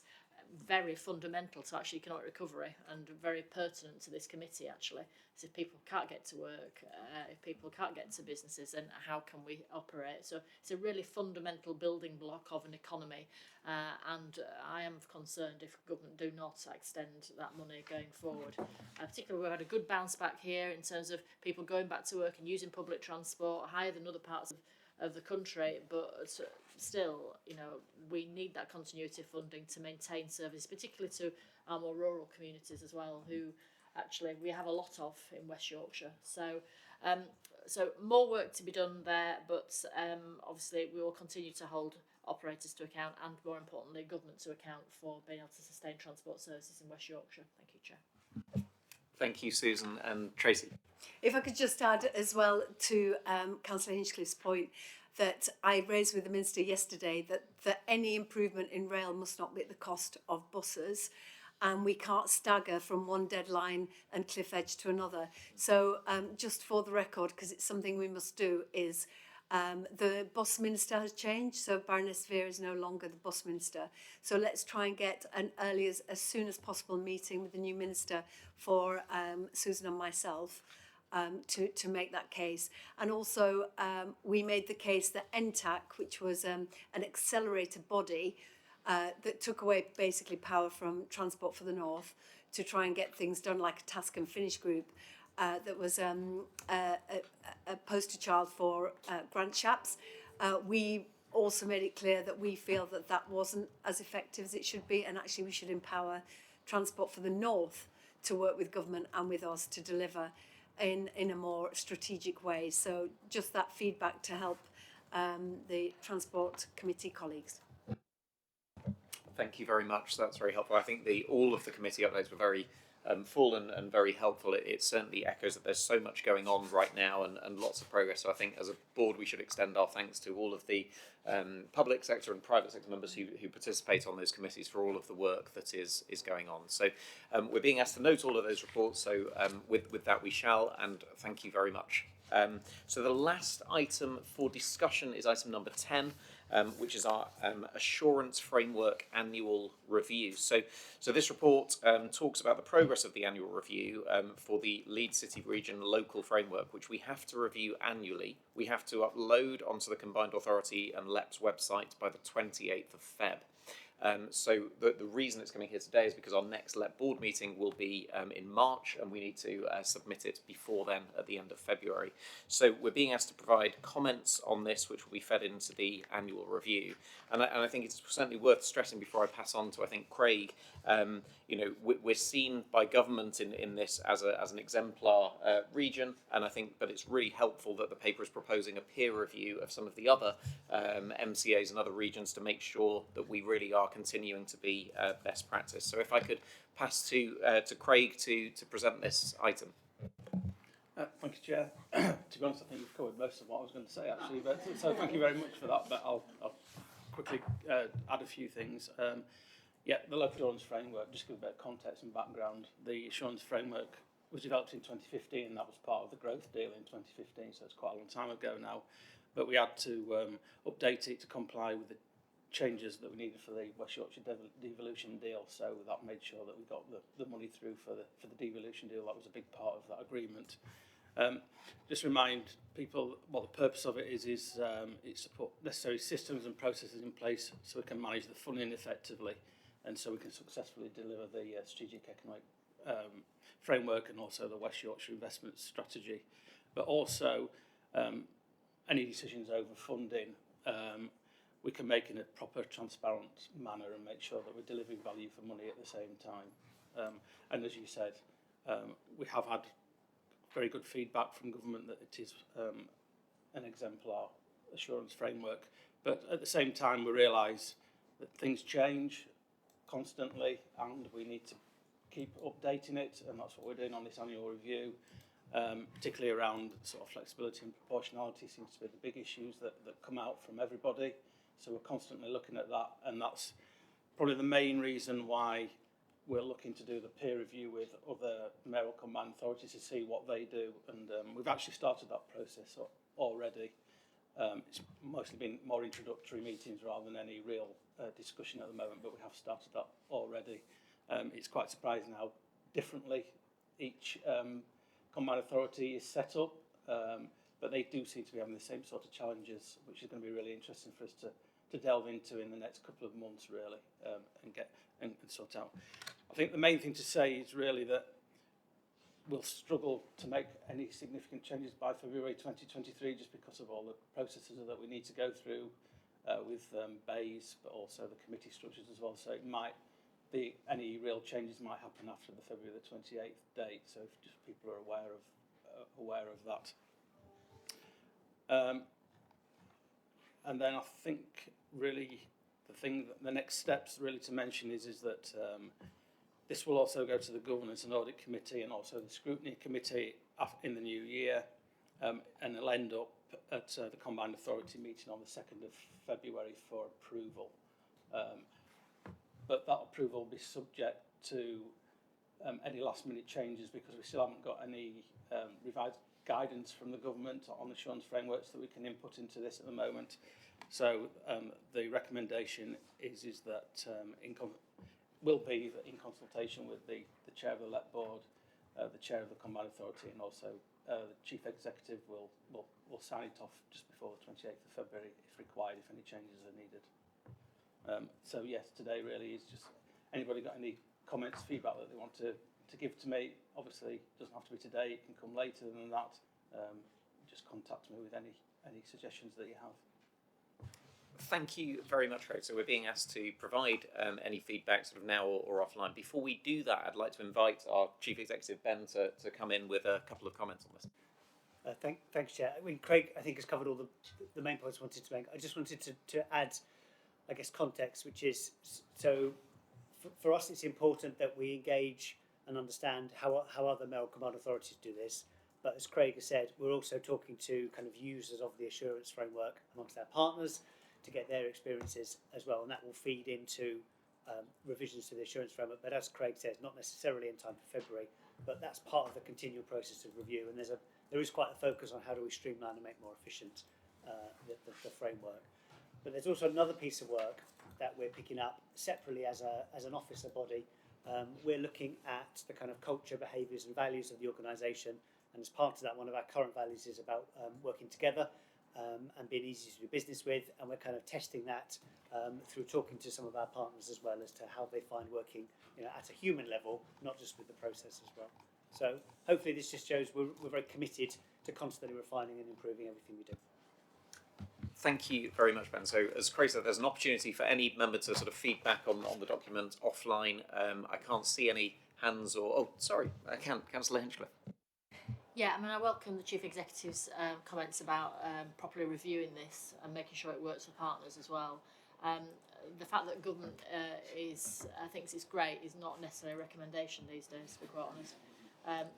very fundamental to actually economic recovery and very pertinent to this committee, actually. So if people can't get to work, if people can't get to businesses, then how can we operate? So it's a really fundamental building block of an economy, and I am concerned if government do not extend that money going forward. Particularly we've had a good bounce back here in terms of people going back to work and using public transport, higher than other parts of the country, but still, we need that continuity of funding to maintain service, particularly to our more rural communities as well, who actually we have a lot of in West Yorkshire. So more work to be done there, but obviously we will continue to hold operators to account, and more importantly government to account for being able to sustain transport services in West Yorkshire. Thank you, Chair. Thank you, Susan. And Tracy. If I could just add as well to Councillor Hinchcliffe's point, that I raised with the Minister yesterday that any improvement in rail must not be at the cost of buses, and we can't stagger from one deadline and cliff edge to another. So just for the record, because it's something we must do, is the bus minister has changed, so Baroness Veer is no longer the bus minister. So let's try and get an early as soon as possible meeting with the new minister for Susan and myself. To make that case. And also we made the case that NTAC, which was an accelerated body that took away basically power from Transport for the North to try and get things done, like a task and finish group that was a poster child for grant chaps. We also made it clear that we feel that wasn't as effective as it should be, and actually we should empower Transport for the North to work with government and with us to deliver in a more strategic way. So just that feedback to help the Transport Committee colleagues. Thank you very much. That's very helpful. I think all of the committee updates were very full and very helpful. It certainly echoes that there's so much going on right now and lots of progress. So I think as a board we should extend our thanks to all of the public sector and private sector members who participate on those committees for all of the work that is going on. So we're being asked to note all of those reports. So with that we shall, and thank you very much. So the last item for discussion is item number 10, which is our Assurance Framework Annual Review. So this report talks about the progress of the annual review for the Leeds City Region Local Framework, which we have to review annually. We have to upload onto the Combined Authority and LEP's website by the 28th of Feb. So the reason it's coming here today is because our next LEP Board meeting will be in March, and we need to submit it before then at the end of February. So we're being asked to provide comments on this, which will be fed into the annual review. And I think it's certainly worth stressing before I pass on to, I think, Craig, we're seen by government in this as an exemplar region, and I think, but it's really helpful that the paper is proposing a peer review of some of the other MCAs and other regions to make sure that we really are continuing to be best practice. So if I could pass to Craig to present this item. Thank you, Chair. To be honest, I think you've covered most of what I was going to say, actually. But so thank you very much for that. But I'll quickly add a few things. The local assurance framework, just to give a bit of context and background, the assurance framework was developed in 2015, and that was part of the growth deal in 2015, so it's quite a long time ago now. But we had to update it to comply with the changes that we needed for the West Yorkshire devolution deal, so that made sure that we got the money through for the devolution deal. That was a big part of that agreement. Just remind people what the purpose of it is it's to put necessary systems and processes in place so we can manage the funding effectively, and so we can successfully deliver the strategic economic framework and also the West Yorkshire investment strategy. But also any decisions over funding we can make in a proper, transparent manner and make sure that we're delivering value for money at the same time. And as you said, we have had very good feedback from government that it is an exemplar assurance framework. But at the same time, we realise that things change constantly and we need to keep updating it, and that's what we're doing on this annual review. Particularly around sort of flexibility and proportionality seems to be the big issues that come out from everybody. So we're constantly looking at that, and that's probably the main reason why we're looking to do the peer review with other mayoral combined authorities to see what they do, and we've actually started that process already. It's mostly been more introductory meetings rather than any real discussion at the moment, but we have started that already. It's quite surprising how differently each combined authority is set up, but they do seem to be having the same sort of challenges, which is going to be really interesting for us to delve into in the next couple of months, really, and get and sort out. I think the main thing to say is really that we'll struggle to make any significant changes by February 2023 just because of all the processes that we need to go through with BAYS, but also the committee structures as well. So it might be any real changes might happen after the February the 28th date. So if just people are aware of that. And then I think really the next steps really to mention is that this will also go to the Governance and Audit Committee and also the Scrutiny Committee in the new year, and it'll end up at the Combined Authority meeting on the 2nd of February for approval. But that approval will be subject to any last minute changes because we still haven't got any revised guidance from the government on assurance frameworks that we can input into this at the moment. So the recommendation is that will be that in consultation with the chair of the LEP Board, the chair of the Combined Authority, and also the chief executive will sign it off just before the 28th of February if required, if any changes are needed. So yes, today really is just anybody got any comments, feedback that they want to give to me. Obviously, it doesn't have to be today, it can come later than that. Just contact me with any suggestions that you have. Thank you very much, Craig. So we're being asked to provide any feedback sort of now or offline. Before we do that, I'd like to invite our Chief Executive, Ben, to come in with a couple of comments on this. Thanks, Chair. I mean, Craig, I think, has covered all the main points I wanted to make. I just wanted to add, I guess, context, which is, so for us, it's important that we engage and understand how other mayoral combined authorities do this. But as Craig has said, we're also talking to kind of users of the assurance framework amongst our partners to get their experiences as well, and that will feed into revisions to the assurance framework. But as Craig says, not necessarily in time for February, but that's part of the continual process of review. And there's there is quite a focus on how do we streamline and make more efficient the framework. But there's also another piece of work that we're picking up separately as an officer body. We're looking at the kind of culture, behaviours and values of the organisation, and as part of that, one of our current values is about working together and being easy to do business with, and we're kind of testing that through talking to some of our partners as well as to how they find working, at a human level, not just with the process as well. So hopefully this just shows we're very committed to constantly refining and improving everything we do. Thank you very much, Ben. So, as Craig said, there's an opportunity for any member to sort of feedback on the document offline. I can't see any hands or... Oh, sorry, I can. Councillor Hinchcliffe. Yeah, I mean, I welcome the Chief Executive's comments about properly reviewing this and making sure it works for partners as well. The fact that government thinks it's great is not necessarily a recommendation these days, to be quite honest.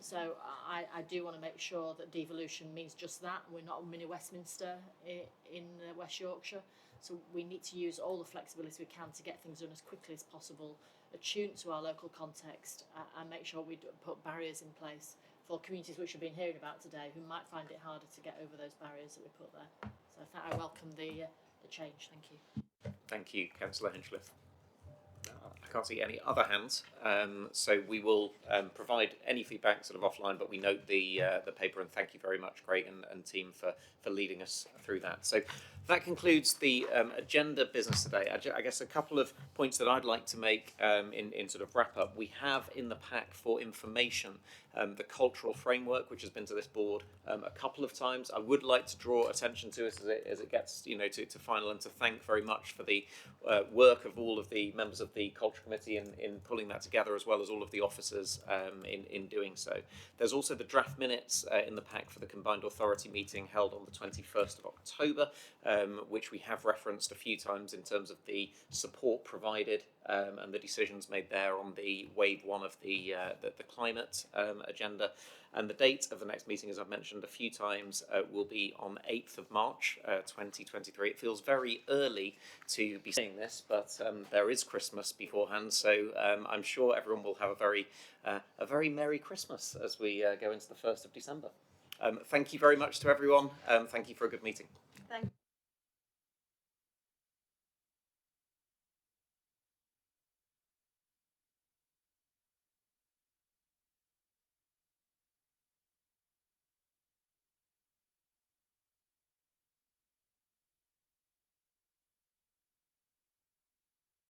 So I do want to make sure that devolution means just that. We're not a mini Westminster in West Yorkshire, so we need to use all the flexibility we can to get things done as quickly as possible, attuned to our local context, and make sure we put barriers in place for communities which we've been hearing about today who might find it harder to get over those barriers that we put there. So I welcome the change. Thank you. Thank you, Councillor Hinchcliffe. I can't see any other hands, so we will provide any feedback sort of offline, but we note the paper, and thank you very much, Craig and team, for leading us through that. So that concludes the agenda business today. I guess a couple of points that I'd like to make in sort of wrap up. We have in the pack for information the cultural framework, which has been to this board a couple of times. I would like to draw attention to it as it gets to final, and to thank very much for the work of all of the members of the Culture Committee in pulling that together, as well as all of the officers in doing so. There's also the draft minutes in the pack for the Combined Authority meeting held on the 21st of October, which we have referenced a few times in terms of the support provided and the decisions made there on the wave one of the climate agenda. And the date of the next meeting, as I've mentioned a few times, will be on 8th of March 2023. It feels very early to be saying this, but there is Christmas beforehand, so I'm sure everyone will have a very Merry Christmas as we go into the 1st of December. Thank you very much to everyone. Thank you for a good meeting. Thank you.